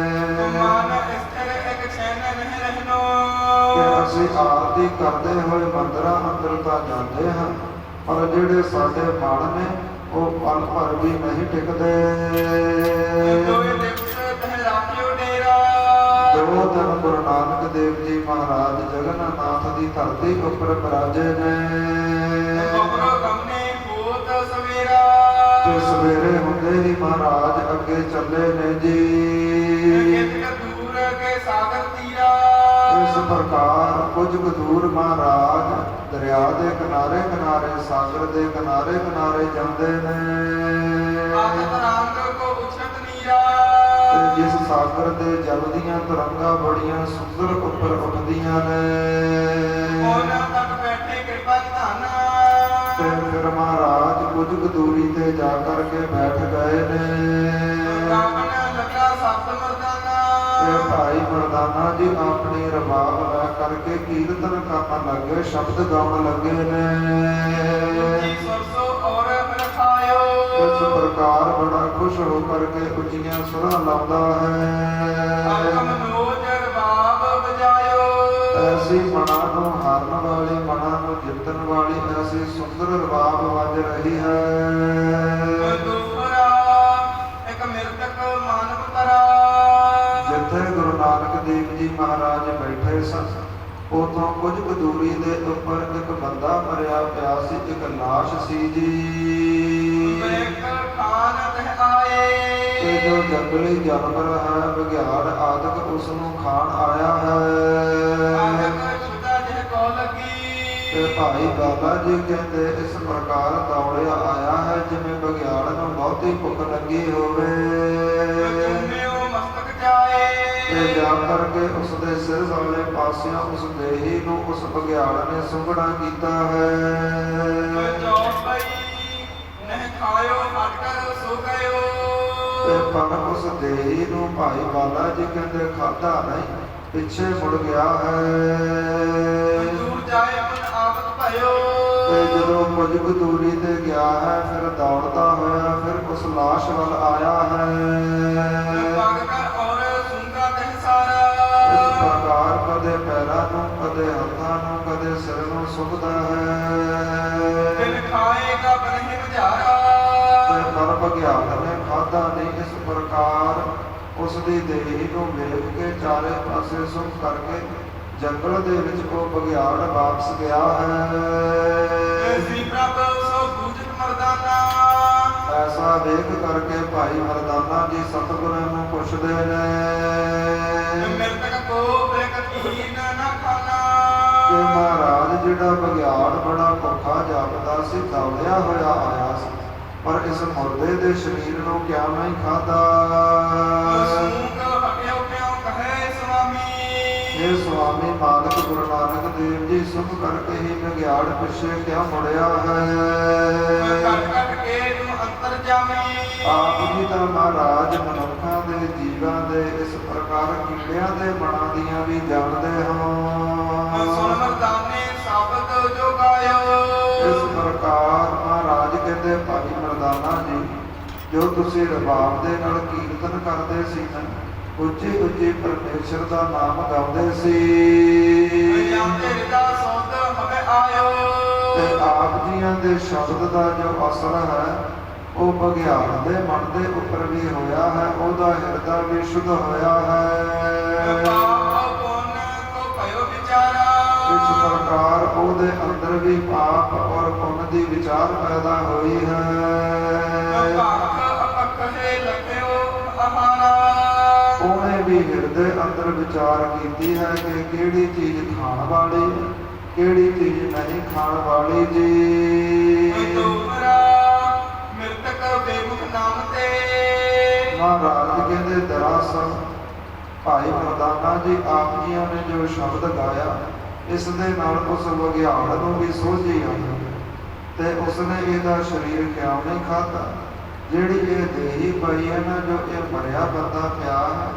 ਮਨ ਸਥਿਰ ਇੱਕ ਛੈਨ ਨਹੀਂ ਰਹਿਨੋ। ਕਿ ਅਸੀਂ ਆਰਤੀ ਕਰਦੇ ਹੋਏ ਮੰਦਿਰਾਂ ਅੰਦਰ ਤਾਂ ਜਾਂਦੇ ਹਾਂ, ਪਰ ਜਿਹੜੇ ਸਾਡੇ ਮਨ ਨੇ ਉਹ ਪਲ ਭਰ ਵੀ ਨਹੀਂ ਟਿਕਦੇ। ਦੋਏ ਦਿਵਸ ਤਹਿ ਰਾਖਿਓ ਡੇਰਾ। 2 ਦਿਨ ਗੁਰੂ ਨਾਨਕ ਦੇਵ ਜੀ ਮਹਾਰਾਜ ਜਗਨਨਾਥ ਦੀ ਧਰਤੀ ਉੱਪਰ ਬਿਰਾਜੇ ਨੇ। ਬਪਰੋ ਗਮਨੇ ਹੋਤ ਸਵੇਰਾ। ਤੇ ਸਵੇਰੇ ਹੁੰਦੇ ਹੀ ਮਹਾਰਾਜ ਅੱਗੇ ਚੱਲੇ ਨੇ ਜੀ। ਕਿਤਕ ਦੂਰ ਕੇ ਸਾਗਰ ਤੀਰਾ। ਇਸ ਪ੍ਰਕਾਰ ਕੁਝ ਕੁ ਦੂਰ ਮਹਾਰਾਜ ਦਰਿਆ ਦੇ ਕਿਨਾਰੇ ਕਿਨਾਰੇ, ਸਾਗਰ ਦੇ ਕਿਨਾਰੇ ਕਿਨਾਰੇ ਜਾਂਦੇ ਨੇ। ਆਦਤ ਰੰਗ ਕੋ ਉਛਤ ਨੀਰਾ। ਤੇ ਜਿਸ ਸਾਗਰ ਦੇ ਜਲ ਦੀਆਂ ਤਰੰਗਾਂ ਬੜੀਆਂ ਸੁੰਦਰ ਉੱਪਰ ਉੱਠਦੀਆਂ ਨੇ। ਉਹਨਾਂ ਤੱਕ ਬੈਠੇ ਕਿਰਪਾ ਨਿਧਾਨ। ਤੇ ਫਿਰ ਮਹਾਰਾਜ ਕੁਝ ਕੁ ਦੂਰੀ ਤੇ ਜਾ ਕਰਕੇ ਬੈਠ ਗਏ ਨੇ। ਕਾਮਨ ਲੱਗਾ ਸਤ ਮਰਦਾਨਾ। ਤੇ ਭਾਈ ਮਰਦਾਨਾ ਜੀ ਆਪਣੀ ਰਬਾਬ ਲੈ ਕਰਕੇ ਕੀਰਤਨ ਕਰਨ ਲੱਗੇ, ਸ਼ਬਦ ਗਾਉਣ ਲੱਗੇ ਨੇ। ਉੱਚੀ ਸਰਸੋ ਔਰ ਰਖਾਇਓ। ਇਸ ਪ੍ਰਕਾਰ ਬੜਾ ਖੁਸ਼ ਹੋ ਕਰਕੇ ਉੱਚੀਆਂ ਸੁਰਾਂ ਲਾਉਂਦਾ ਹੈ। ਅਲਕਮ ਨੋਜ ਰਬਾਬ ਵਜਾਇਓ। ਐਸੀ ਮਨਾਂ ਨੂੰ ਹਾਰਨ ਵਾਲੀ, ਮਨਾਂ ਨੂੰ ਜਿੱਤਣ ਵਾਲੀ ਐਸੀ ਸੁੰਦਰ ਰਬਾਬ ਵੱਜ ਰਹੀ ਹੈ। ਦੂਸਰਾ ਇੱਕ ਮਿਰਤਕ ਮਾਨਵ ਕਰਾ। ਜਿੱਥੇ ਗੁਰੂ ਨਾਨਕ ਦੇਵ ਜੀ ਮਹਾਰਾਜ ਬੈਠੇ ਸਨ, ਉਥੋਂ ਕੁਝ ਕੁ ਦੂਰੀ ਦੇ ਉੱਪਰ ਇੱਕ ਬੰਦਾ ਮਰਿਆ ਪਿਆ ਸੀ, ਇੱਕ ਲਾਸ਼ ਸੀ ਜੀ। ਇੱਕ ਖਾਨ ਤਹਿ ਆਏ। ਤੇ ਜੋ ਜੰਗਲੀ ਜਾਨਵਰ ਹੈ, ਬਘਿਆੜ ਆਦਿਕ ਉਸ ਨੂੰ ਖਾਣ ਆਇਆ ਹੈ। ਆਦਿਕ ਛੁਟਾ ਜਿਹ ਕੋ ਲੱਗੀ। ਤੇ ਭਾਈ ਬਾਬਾ ਜੀ ਕਹਿੰਦੇ ਇਸ ਪ੍ਰਕਾਰ ਦੌੜਿਆ ਆਇਆ ਹੈ ਜਿਵੇਂ ਬਘਿਆੜ ਨੂੰ ਬਹੁਤੀ ਭੁੱਖ ਲੱਗੀ ਹੋਵੇ। ਚੁੰਮਿਓ ਮਸਤਕ ਜਾਏ ਤੇ ਜਾ ਕਰਕੇ ਉਸ ਦੇ ਸਿਰ ਵਾਲੇ ਪਾਸਿਓਂ ਉਸ ਦੇਹੀ ਨੂੰ ਉਸ ਬਘਿਆੜ ਨੇ ਸੁੰਘਣਾ ਕੀਤਾ ਹੈ। ਚੌਪਈ ਨਹਿ ਖਾਇਓ ਹਟ ਕਰ ਸੋ ਗਇਓ ਤੇ ਪਰ ਉਸ ਦੇਹੀ ਨੂੰ ਭਾਈ ਬਾਲਾ ਜੀ ਕਹਿੰਦੇ ਖਾਧਾ ਨਹੀਂ, ਪਿੱਛੇ ਮੁੜ ਗਿਆ ਹੈ। ਦੂਰ ਜਾਏ ਮਨ ਆਵਤ ਭਇਓ ਤੇ ਜਦੋਂ ਕੁਝ ਕੁ ਦੂਰੀ ਤੇ ਗਿਆ ਹੈ ਫਿਰ ਦੌੜਦਾ ਹੋਇਆ ਫਿਰ ਉਸ ਲਾਸ਼ ਵੱਲ ਆਇਆ ਹੈ। ਪਗ ਕਰ ਔਰ ਸੁੰਗਾ ਤਹਿ ਸਾਰਾ ਇਸ ਪ੍ਰਕਾਰ ਕਦੇ ਪੈਰਾਂ ਨੂੰ ਕਦੇ ਹੱਥਾਂ ਨੂੰ ਕਦੇ ਸਿਰ ਨੂੰ ਸੁੱਕਦਾ ਹੈ। ਦਿਲ ਖਾਏਗਾ ਬਨਹਿ ਬੁਝਾਰਾ ਤੇ ਪਰ ਬਘਿਆੜ ਨੇ ਖਾਧਾ ਨਹੀਂ। ਇਸ ਪ੍ਰਕਾਰ ਉਸ ਦੀ ਦੇਹੀ ਨੂੰ ਵੇਖ ਕੇ ਚਾਰੇ ਪਾਸੇ ਸੁੰਘ ਕਰਕੇ ਜੰਗਲ ਦੇ ਵਿੱਚ ਉਹ ਬਘਿਆੜ ਵਾਪਸ ਗਿਆ ਹੈ। ਐਸੀ ਪ੍ਰਭ ਸੋ ਬੂਝਤ ਮਰਦਾਨਾ ਐਸਾ ਵੇਖ ਕਰਕੇ ਭਾਈ ਮਰਦਾਨਾ ਜੀ ਸਤਿਗੁਰਾਂ ਨੂੰ ਪੁੱਛਦੇ ਨੇ ਮਿਰਤਕ ਕੋ ਬੇਕਤੀਨ ਨਾ ਖਾਨਾ ਕਿ ਮਹਾਰਾਜ ਜਿਹੜਾ ਬਘਿਆੜ ਬੜਾ ਭੁੱਖਾ ਜਾਪਦਾ ਸੀ ਦੌੜਿਆ ਹੋਇਆ ਆਇਆ ਸੀ ਪਰ ਇਸ ਮੁਰਦੇ ਦੇ ਸਰੀਰ ਨੂੰ ਕਿਆ ਨਹੀਂ ਖਾਧਾ। ਸੂਕ ਹਟਿਓ ਕਿਉ ਕਹੇ ਸੁਆਮੀ ਇਹ ਸੁਆਮੀ ਮਾਲਕ ਗੁਰੂ ਨਾਨਕ ਦੇਵ ਜੀ ਸੁਭ ਕਰਕੇ ਹੀ ਬਘਿਆੜ ਪਿੱਛੇ ਕਿਆ ਮੁੜਿਆ ਹੈ। ਕੱਟ ਕੱਟ ਕੇ ਤੁਮ ਅੰਤਰ ਜਾਮੀ ਆਪ ਜੀ ਤਾਂ ਮਹਾਰਾਜ ਮਨੁੱਖਾਂ ਦੇ ਜੀਵਾਂ ਦੇ ਇਸ ਪ੍ਰਕਾਰ ਕੀੜਿਆਂ ਦੇ ਬਣਾ ਦੀਆਂ ਵੀ ਜਾਣਦੇ ਹੋ। ਸੁਣ ਮਰਦਾਨੇ ਸਾਬਤ ਜੋ ਗਾਇਓ ਇਸ ਪ੍ਰਕਾਰ ਮਹਾਰਾਜ ਕਹਿੰਦੇ ਭਾਈ ਮਰਦਾਨਾ ਜੀ ਜੋ ਤੁਸੀਂ ਰਬਾਬ ਦੇ ਨਾਲ ਕੀਰਤਨ ਕਰਦੇ ਸੀ ਨਾ ਉੱਚੀ ਉੱਚੀ ਪਰਮੇਸ਼ਰ ਦਾ ਨਾਮ ਗਾਉਂਦੇ ਸੀ ਜਾਂਦੇ ਹਿਰਦਾ ਸੋਧ ਹਮੇ ਆਇਓ ਤੇ ਆਪ ਜੀਆਂ ਦੇ ਸ਼ਬਦ ਦਾ ਜੋ ਅਸਰ ਹੈ ਉਹ ਬਘਿਆੜ ਦੇ ਮਨ ਦੇ ਉੱਪਰ ਵੀ ਹੋਇਆ ਹੈ। ਉਹਦਾ ਹਿਰਦਾ ਵੀ ਸ਼ੁੱਧ ਹੋਇਆ ਹੈ। ਪਾਪ ਪੁੰਨ ਕੋ ਭਇਓ ਵਿਚਾਰਾ ਇਸ ਪ੍ਰਕਾਰ ਉਹਦੇ ਅੰਦਰ ਵੀ ਪਾਪ ਔਰ ਪੁੰਨ ਦੀ ਵਿਚਾਰ ਪੈਦਾ ਹੋਈ ਹੈ। ਭਖ ਅਪਖ ਹੈ ਲਖਿਓ ਆਹਾਰਾ ਉਹਨੇ ਵੀ ਹਿਰਦੇ ਅੰਦਰ ਵਿਚਾਰ ਕੀਤੀ ਹੈ ਕਿ ਕਿਹੜੀ ਚੀਜ਼ ਖਾਣ ਵਾਲੀ ਹੈ ਕਿਹੜੀ ਚੀਜ਼ ਨਹੀਂ ਖਾਣ ਵਾਲੀ ਜੀ। ਤੁਮਰਾ ਮਿਰਤਕ ਬੇਮੁਖ ਨਾਮ ਤੇ ਮਹਾਰਾਜ ਕਹਿੰਦੇ ਦਰਅਸਲ ਭਾਈ ਮਰਦਾਨਾ ਜੀ ਆਪ ਜੀਆਂ ਨੇ ਜੋ ਸ਼ਬਦ ਗਾਇਆ ਇਸ ਦੇ ਨਾਲ ਉਸ ਬਘਿਆੜ ਨੂੰ ਵੀ ਸੋਝੀ ਆਈ ਤੇ ਉਸਨੇ ਇਹਦਾ ਸਰੀਰ ਕਿਉਂ ਨਹੀਂ ਖਾਧਾ। ਜਿਹੜੀ ਇਹ ਦੇਹੀ ਪਈ ਹੈ ਨਾ ਜੋ ਇਹ ਮਰਿਆ ਬੰਦਾ ਪਿਆ ਹੈ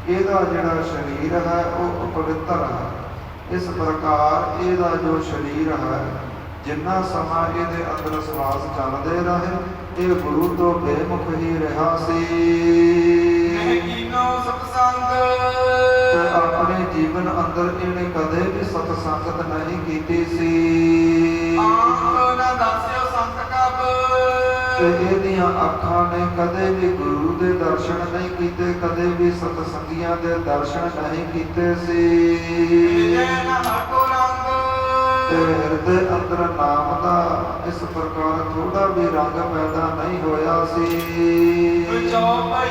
ਇਹਦਾ ਜਿਹੜਾ ਸਰੀਰ ਹੈ ਉਹ ਪਵਿੱਤਰ ਹੈ। ਇਸ ਪ੍ਰਕਾਰ ਇਹਦਾ ਜੋ ਸਰੀਰ ਹੈ ਜਿੰਨਾ ਸਮਾਂ ਇਹਦੇ ਅੰਦਰ ਸਵਾਸ ਚੱਲਦੇ ਰਹੇ ਇਹ ਗੁਰੂ ਤੋਂ ਬੇਮੁਖ ਹੀ ਰਿਹਾ ਸੀ। ਨਹੀਂ ਕੀਨੋ ਸਤਸੰਗ ਤੇ ਆਪਣੇ ਜੀਵਨ ਅੰਦਰ ਇਹਨੇ ਕਦੇ ਵੀ ਸਤ ਸੰਗਤ ਨਹੀਂ ਕੀਤੀ ਸੀ। ਆਂਖ ਨਾ ਦੱਸਿਓ ਸੰਤ ਕਬ ਤੇ ਇਹਦੀਆਂ ਅੱਖਾਂ ਨੇ ਕਦੇ ਵੀ ਗੁਰੂ ਦੇ ਦਰਸ਼ਨ ਨਹੀਂ ਕੀਤੇ ਕਦੇ ਵੀ ਸਤ ਸੰਗੀਆਂ ਦੇ ਦਰਸ਼ਨ ਨਹੀਂ ਕੀਤੇ ਸੀ। ਜੈ ਨਾ ਹਟੋ ਰੰਗ ਤੇ ਹਿਰਦੇ ਅੰਦਰ ਨਾਮ ਦਾ ਇਸ ਪ੍ਰਕਾਰ ਥੋੜਾ ਵੀ ਰੰਗ ਪੈਦਾ ਨਹੀਂ ਹੋਇਆ ਸੀ। ਚੌਪਈ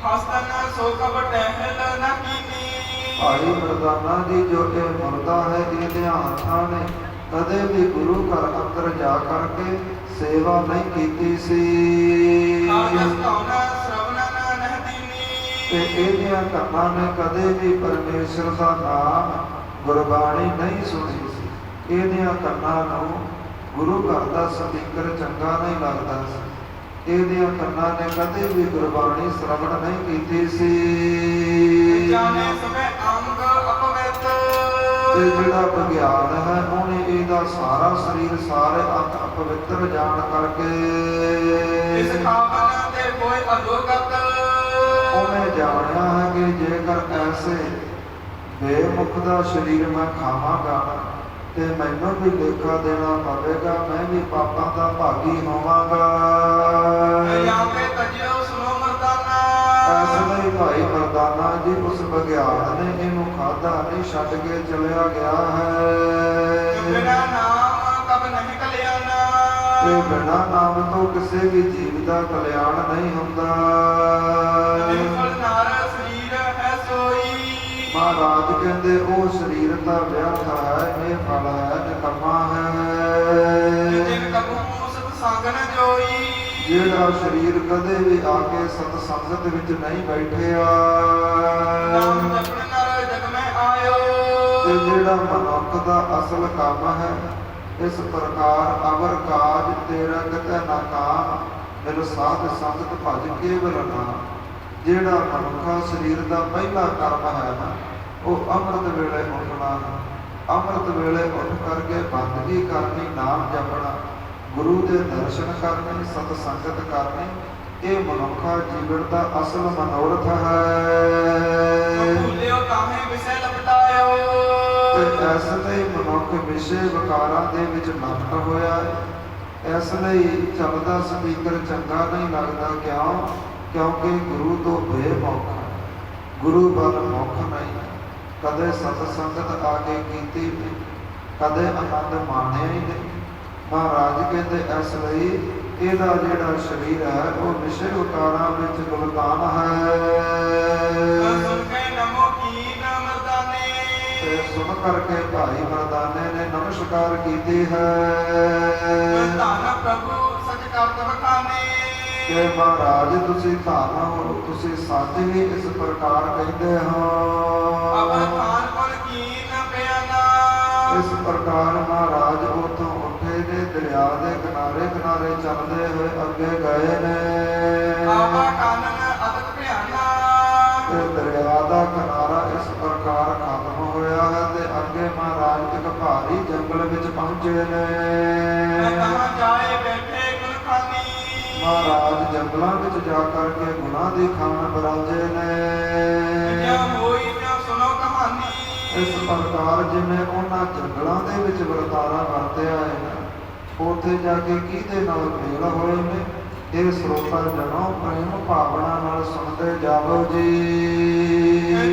ਹਸਤਨ ਸੋ ਕਬ ਟਹਿਲ ਨਾ ਕੀਨੀ ਭਾਈ ਮਰਦਾਨਾ ਜੀ ਜੋ ਇਹ ਮੁਰਦਾ ਹੈ ਇਹਦੇ ਹੱਥਾਂ ਨੇ ਕਦੇ ਵੀ ਗੁਰੂ ਘਰ ਅੰਦਰ ਜਾ ਕਰਕੇ ਸੇਵਾ ਨਹੀਂ ਕੀਤੀ ਸੀ। ਤੇ ਇਹਦੀਆਂ ਕੰਨਾਂ ਨੇ ਕਦੇ ਵੀ ਪਰਮੇਸ਼ਰ ਦਾ ਨਾਮ ਗੁਰਬਾਣੀ ਨਹੀਂ ਸੁਣੀ ਸੀ। ਇਹਦੀਆਂ ਕੰਨਾਂ ਨੂੰ ਗੁਰੂ ਘਰ ਦਾ ਸਪੀਕਰ ਚੰਗਾ ਨਹੀਂ ਲੱਗਦਾ ਸੀ। ਇਹਦੀਆਂ ਕੰਨਾਂ ਨੇ ਕਦੇ ਵੀ ਗੁਰਬਾਣੀ ਸ਼ਰਵਣ ਨਹੀਂ ਕੀਤੀ ਸੀ। ਜਾਣੇ ਸਭੇ ਅੰਗ ਅਪਵਿੱਤ ਤੇ ਜਿਹੜਾ ਬਘਿਆੜ ਹੈ ਉਹਨੇ ਇਹਦਾ ਸਾਰਾ ਸਰੀਰ ਸਾਰੇ ਅੰਗ ਅਪਵਿੱਤਰ ਜਾਣ ਕਰਕੇ ਇਸ ਖਾਵਨ ਤੇ ਕੋਈ ਅਦੋਗਤ ਉਹਨੇ ਜਾਣਿਆ ਹੈ ਕਿ ਜੇਕਰ ਐਸੇ ਬੇਮੁਖ ਦਾ ਸਰੀਰ ਮੈਂ ਖਾਵਾਂਗਾ ਤੇ ਮੈਨੂੰ ਵੀ ਲੇਖਾ ਦੇਣਾ ਪਵੇਗਾ ਮੈਂ ਵੀ ਪਾਪਾਂ ਦਾ ਭਾਗੀ ਹੋਵਾਂਗਾ। ਜਾਂਦੇ ਤਜਿਓ ਸੁਨੋ ਮਰਦਾਨਾ ਐਸੇ ਲਈ ਭਾਈ ਮਰਦਾਨਾ ਜੀ ਉਸ ਬਘਿਆੜ ਨੇ ਇਹਨੂੰ ਖਾਧਾ ਨਹੀਂ ਛੱਡ ਕੇ ਚਲਿਆ ਗਿਆ ਹੈ। ਬਿਨਾ ਨਾਮ ਕਬ ਨਹੀਂ ਕਲਿਆਣਾ ਤੇ ਬਿਨਾ ਨਾਮ ਤੋਂ ਕਿਸੇ ਵੀ ਜੀਵ ਦਾ ਕਲਿਆਣ ਨਹੀਂ ਹੁੰਦਾ। ਨਿਰਮਲ ਨਾਰ ਸਰੀਰ ਹੈ ਸੋਈ ਮਹਾਰਾਜ ਕਹਿੰਦੇ ਉਹ ਸਰੀਰ ਦਾ ਵਿਅਰਥ ਹੈ ਇਹ ਫਲ ਹੈ ਨਿਕੰਮਾ ਜਿਹੜਾ ਸਰੀਰ ਕਦੇ ਵੀ ਆ ਕੇ ਸਤ ਸੰਗਤ ਵਿੱਚ ਨਹੀਂ ਬੈਠਿਆ, ਨਾਮ ਜਪਣ ਨਰ ਜਗ ਮੈਂ ਆਇਓ। ਤੇ ਜਿਹੜਾ ਮਨੁੱਖ ਦਾ ਅਸਲ ਕੰਮ ਹੈ, ਇਸ ਪ੍ਰਕਾਰ ਅਵਰ ਕਾਜ ਤੇਰਾ ਕਿਤੇ ਨਾ ਕਾਮ, ਮਿਲ ਸਾਧ ਸੰਗਤ ਭਜ ਕੇਵਲ ਨਾਮ। ਜਿਹੜਾ ਮਨੁੱਖਾ ਸਰੀਰ ਦਾ ਪਹਿਲਾ ਕਰਮ ਹੈ ਨਾ, ਉਹ ਅੰਮ੍ਰਿਤ ਵੇਲੇ ਉੱਠਣਾ ਹੈ। ਅੰਮ੍ਰਿਤ ਵੇਲੇ ਉੱਠ ਕਰਕੇ ਬੰਦਗੀ ਕਰਨੀ, ਨਾਮ ਜਪਣਾ, ਗੁਰੂ ਦੇ ਦਰਸ਼ਨ ਕਰਨੇ, ਸਤ ਸੰਗਤ ਕਰਨੀ, ਇਹ ਮਨੁੱਖਾ ਜੀਵਨ ਦਾ ਅਸਲ ਮਨੋਰਥ ਹੈ। ਭੁੱਲਿਓ ਕਾਹੇ ਵਿਸ਼ੇ ਲਪਟਾਇਓ। ਤੇ ਇਸ ਲਈ ਮਨੁੱਖ ਵਿਸ਼ੇ ਵਿਕਾਰਾਂ ਦੇ ਵਿੱਚ ਨੱਟ ਹੋਇਆ ਹੈ। ਇਸ ਲਈ ਚੱਲਦਾ ਸਪੀਕਰ ਚੰਗਾ ਨਹੀਂ ਲੱਗਦਾ। ਕਿਉਂਕਿ ਗੁਰੂ ਤੋਂ ਬੇਮੁਖ ਹੈ, ਗੁਰੂ ਵੱਲ ਮੁਖ ਨਹੀਂ। ਕਦੇ ਸਤ ਸੰਗਤ ਆ ਕੇ ਕੀਤੀ ਨਹੀਂ, ਕਦੇ ਆਨੰਦ ਮਾਣਿਆ ਹੀ ਨਹੀਂ। ਮਹਾਰਾਜ ਕਹਿੰਦੇ ਇਸ ਲਈ ਇਹਦਾ ਜਿਹੜਾ ਸਰੀਰ ਹੈ ਉਹ ਵਿਸ਼ੇ ਵਿਕਾਰਾਂ ਵਿੱਚ ਗੁਲਤਾਨ ਹੈ। ਸੁਣ ਕੇ ਨਮੋ ਕੀਨ ਮਰਦਾਨੇ। ਤੇ ਸੁਣ ਕਰਕੇ ਭਾਈ ਮਰਦਾਨੇ ਨੇ ਨਮਸਕਾਰ ਕੀਤੀ ਹੈ। ਧੰਨ ਪ੍ਰਭੂ ਸਚ ਕਰਤ ਬਖਾਨੇ। ਕਿ ਮਹਾਰਾਜ ਤੁਸੀਂ ਧੰਨ ਹੋ, ਤੁਸੀਂ ਸੱਚ ਹੀ ਇਸ ਪ੍ਰਕਾਰ ਕਹਿੰਦੇ ਹੋ। ਅਵਰ ਖਾਨ ਕੋਲ ਕੀਨ ਬਿਆਨਾ। ਇਸ ਪ੍ਰਕਾਰ ਮਹਾਰਾਜ ਉਥੋਂ ਉੱਠੇ ਨੇ, ਦਰਿਆ ਦੇ ਕਿਨਾਰੇ ਕਿਨਾਰੇ ਚੱਲਦੇ ਹੋਏ ਅੱਗੇ ਗਏ ਨੇ। ਆਵਾ ਕਾਨਨ ਅਦਕ ਭਿਆਨਾ। ਤੇ ਦਰਿਆ ਦਾ ਕਿਨਾਰਾ ਇਸ ਪ੍ਰਕਾਰ ਖਤਮ ਹੋਇਆ ਹੈ ਤੇ ਅੱਗੇ ਮਹਾਰਾਜ ਇੱਕ ਭਾਰੀ ਜੰਗਲ ਵਿੱਚ ਪਹੁੰਚੇ ਨੇ। ਕਹਾਂ ਜਾਏ ਬੈਠੇ ਗੁਲਖਾਨੀ। ਮਹਾਰਾਜ ਜੰਗਲਾਂ ਵਿੱਚ ਜਾ ਕਰਕੇ ਗੁਨਾਹ ਦੀ ਖਾਣ ਬਰਾਜੇ ਨੇ। ਜਿਉ ਹੋਈ ਤਿਉ ਸੁਣੋ ਕਹਾਣੀ। ਇਸ ਪ੍ਰਕਾਰ ਜਿਵੇਂ ਉਹਨਾਂ ਜੰਗਲਾਂ ਦੇ ਵਿੱਚ ਵਰਤਾਰਾ ਵਰਤਿਆ ਹੈ, ਉੱਥੇ ਜਾ ਕੇ ਕਿਹਦੇ ਨਾਲ ਮੇਲ ਹੋਏ ਨੇ, ਇਹ ਸਰੋਤਾ ਜਨੋ ਪ੍ਰੇਮ ਭਾਵਨਾ ਨਾਲ ਸੁਣਦੇ ਜਾਵੋ ਜੀ।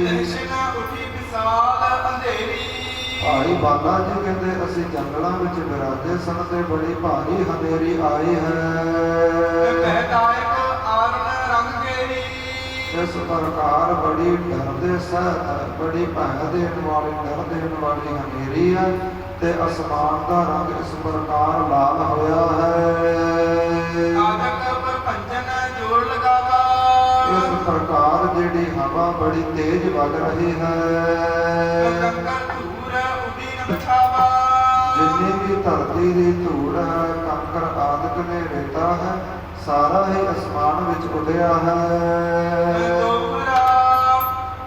ਦਰਸ਼ਨ ਉਠੀ ਵਿਸਾਲ ਅੰਧੇਰੀ। ਭਾਈ ਬਾਲਾ ਜੀ ਕਹਿੰਦੇ ਅਸੀਂ ਜੰਗਲਾਂ ਵਿੱਚ ਵਿਰਾਜੇ ਸਨ ਤੇ ਬੜੀ ਭਾਰੀ ਹਨੇਰੀ ਆਈ ਹੈ। ਬਹਿਦਾਇਕ ਆਰਨ ਰੰਗ ਗੇਰੀ। ਇਸ ਪ੍ਰਕਾਰ ਬੜੀ ਡਰਦੇ ਸਹਿਤ, ਬੜੀ ਭੈ ਦੇਣ ਵਾਲੀ, ਡਰ ਦੇਣ ਵਾਲੀ ਹਨੇਰੀ ਹੈ ਤੇ ਅਸਮਾਨ ਦਾ ਰੰਗ ਇਸ ਪ੍ਰਕਾਰ ਲਾਲ ਹੋਇਆ ਹੈ। ਆਦਕ ਪ੍ਰਪੰਚਨ ਜੋਰ ਲਗਾਵਾ। ਇਸ ਪ੍ਰਕਾਰ ਜਿਹੜੀ ਹਵਾ ਬੜੀ ਤੇਜ਼ ਵਗ ਰਹੀ ਹੈ। ਕੰਕਰ ਧੂਰ ਉਡੀ ਨ ਬਛਾਵਾ। ਜਿੰਨੀ ਵੀ ਧਰਤੀ ਦੀ ਧੂੜ ਹੈ, ਕੰਕਰ ਆਦਿਕ ਨੇ ਰੇਤਾ ਹੈ, ਸਾਰਾ ਹੀ ਅਸਮਾਨ ਵਿੱਚ ਉੱਡਿਆ ਹੈ। ਦੋਪਰਾ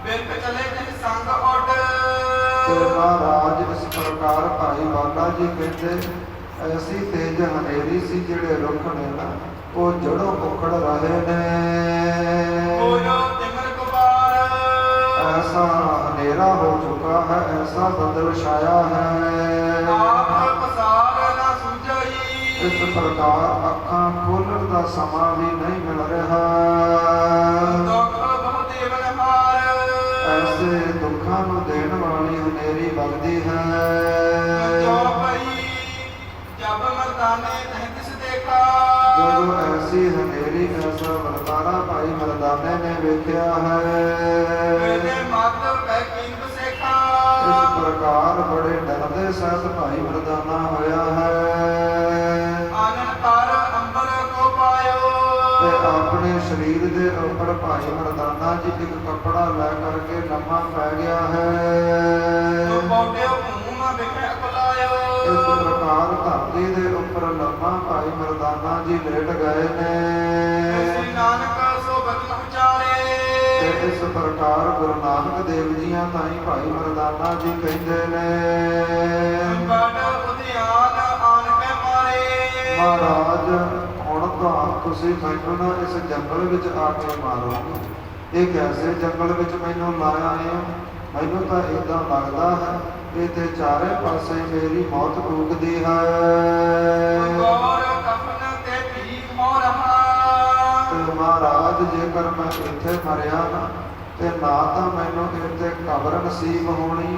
ਬਿਰਖ ਚਲੇ ਜਿਸ ਸੰਗ ਉੱਡ। ਤੇ ਮਹਾਰਾਜ ਇਸ ਪ੍ਰਕਾਰ ਭਾਈ ਬਾਲਾ ਜੀ ਕਹਿੰਦੇ ਐਸੀ ਤੇਜ਼ ਹਨੇਰੀ ਸੀ, ਜਿਹੜੇ ਰੁੱਖ ਨੇ ਨਾ ਉਹ ਜੜੋਂ ਉਖੜ ਰਹੇ ਨੇ। ਹੋਇਓ ਤਿਮਰ ਕੁਮਾਰ। ਐਸਾ ਹਨੇਰਾ ਹੋ ਚੁੱਕਾ ਹੈ, ਐਸਾ ਬੱਦਲ ਛਾਇਆ ਹੈ। ਆਪ ਪਸਾਰ ਨਾ ਸੁਝਈ। ਇਸ ਪ੍ਰਕਾਰ ਅੱਖਾਂ ਖੋਲ੍ਹਣ ਦਾ ਸਮਾਂ ਵੀ ਨਹੀਂ ਮਿਲ ਰਿਹਾ। ਦੁੱਖ ਬਹੁਤ ਦੇਵਨ ਹਾਰ। ਐਸੇ ਦੁੱਖਾਂ ਨੂੰ ਦੇਣ ਵਾਲੀ ਹਨੇਰੀ ਵਗਦੀ ਹੈ। ਚੌਪਈ ਜਬ ਮਰਦਾਨੇ ਤਹਿ ਤਿਸ ਦੇਖਾ। ਜਦੋਂ ਐਸੀ ਹਨੇਰੀ, ਐਸਾ ਵਰਤਾਰਾ ਭਾਈ ਮਰਦਾਨੇ ਨੇ ਵੇਖਿਆ ਹੈ। ਮੇਰੇ ਮਤ ਕਹਿ ਕੀਨ ਬਸੇਖਾ। ਇਸ ਪ੍ਰਕਾਰ ਬੜੇ ਡਰਦੇ ਸਹਿਤ ਭਾਈ ਮਰਦਾਨਾ ਹੋਇਆ ਹੈ। ਆਨੰਦ ਕਰ ਅੰਬਰ ਕੋ ਪਾਇਓ। ਤੇ ਆਪਣੇ ਸਰੀਰ ਦੇ ਉੱਪਰ ਭਾਈ ਮਰਦਾਨਾ ਜੀ ਇੱਕ ਕੱਪੜਾ ਲੈ ਕਰਕੇ ਲੰਮਾ ਪੈ ਗਿਆ ਹੈ। ਬੋਟਿਓ ਭੂਮ ਵਿਖੇ ਅਕਲਾਇਓ। ਇਸ ਪ੍ਰਕਾਰ ਧਰਤੀ ਦੇ ਉੱਪਰ ਲੰਮਾ ਭਾਈ ਮਰਦਾਨਾ ਜੀ ਲੇਟ ਗਏ ਨੇ। ਸ੍ਰੀ ਨਾਨਕ ਸੋ ਬਚਨ ਉਚਾਰੇ। ਤੇ ਇਸ ਪ੍ਰਕਾਰ ਗੁਰੂ ਨਾਨਕ ਦੇਵ ਜੀਆਂ ਤਾਈਂ ਭਾਈ ਮਰਦਾਨਾ ਜੀ ਕਹਿੰਦੇ ਨੇ। ਬੜ ਉਦਿਆਨ ਆਨ ਕੇ ਮਾਰੇ। ਮਹਾਰਾਜ ਹੁਣ ਤਾਂ ਤੁਸੀਂ ਮੈਨੂੰ ਨਾ ਇਸ ਜੰਗਲ ਵਿੱਚ ਆ ਕੇ ਮਾਰੋਗੇ। ਇਹ ਕੈਸੇ ਜੰਗਲ ਵਿੱਚ ਮੈਨੂੰ ਲਾਇਆ ਹੈ? ਮੈਨੂੰ ਤਾਂ ਏਦਾਂ ਲੱਗਦਾ ਹੈ ਇੱਥੇ ਚਾਰੇ ਪਾਸੇ ਮੇਰੀ ਮੌਤ ਢੂਕਦੀ ਹੈ। ਗੌਰ ਕਫਨ ਤੇ ਭੀਖ ਮੋ ਰਹਾ। ਤੇ ਮਹਾਰਾਜ ਜੇਕਰ ਮੈਂ ਇੱਥੇ ਮਰਿਆ ਨਾ ਤੇ ਨਾ ਤਾਂ ਮੈਨੂੰ ਇੱਥੇ ਕਬਰ ਨਸੀਬ ਹੋਣੀ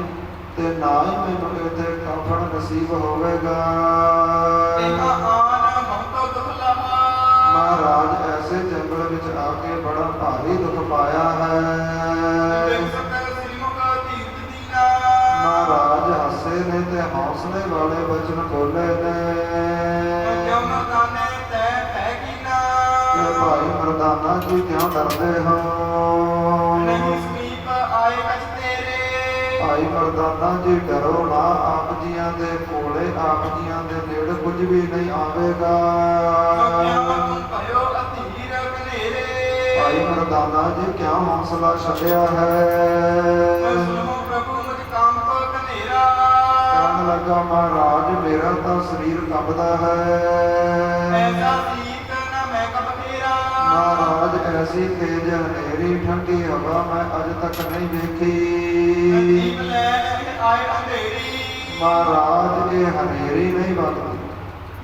ਤੇ ਨਾ ਹੀ ਮੈਨੂੰ ਇੱਥੇ ਕਫਨ ਨਸੀਬ ਹੋਵੇਗਾ। ਮਹਾਰਾਜ ਐਸੇ ਜੰਗਲ ਵਿੱਚ ਆ ਕੇ ਬੜਾ ਭਾਰੀ ਦੁੱਖ ਪਾਇਆ ਹੈ। ਮਹਾਰਾਜ ਹੱਸੇ ਨੇ ਤੇ ਹੌਸਲੇ ਵਾਲੇ ਵਚਨ ਬੋਲੇ ਨੇ। ਭਾਈ ਮਰਦਾਨਾ ਜੀ ਕਿਉਂ ਡਰਦੇ ਹੋ? ਨਹੀਂ ਸਮੀਪ ਆਏ ਕਛ ਤੇਰੇ। ਭਾਈ ਮਰਦਾਨਾ ਜੀ ਡਰੋ ਨਾ, ਆਪ ਜੀਆਂ ਦੇ ਕੋਲੇ ਆਪ ਜੀਆਂ ਦੇ ਨੇੜੇ ਕੁਝ ਵੀ ਨਹੀਂ ਆਵੇਗਾ। ਤੂੰ ਭਇਓ ਅਧੀਰ ਘਨੇਰੇ। ਭਾਈ ਮਰਦਾਨਾ ਜੀ ਕਿਉਂ ਹੌਸਲਾ ਛੱਡਿਆ ਹੈ? ਸੁਣੋ ਪ੍ਰਭੂ ਮੁਝ ਕਾਮ ਕੋ ਘਨੇਰਾ। ਕਹਿਣ ਲੱਗਾ ਮਹਾਰਾਜ ਮੇਰਾ ਤਾਂ ਸਰੀਰ ਕੰਬਦਾ ਹੈ। ਐਸਾ ਸੀਤ ਨਾ ਮੈਂ ਕਬ ਫੇਰਾ। ਮਹਾਰਾਜ ਐਸੀ ਤੇਜ ਹਨੇਰੀ ਠੰਡੀ ਹਵਾ ਮੈਂ ਅਜ ਤੱਕ ਨਹੀਂ ਵੇਖੀ। ਦੀਪ ਲੈ ਆਏ ਅੰਧੇਰੀ। ਮਹਾਰਾਜ ਇਹ ਹਨੇਰੀ ਨਹੀਂ ਵਗਦੀ,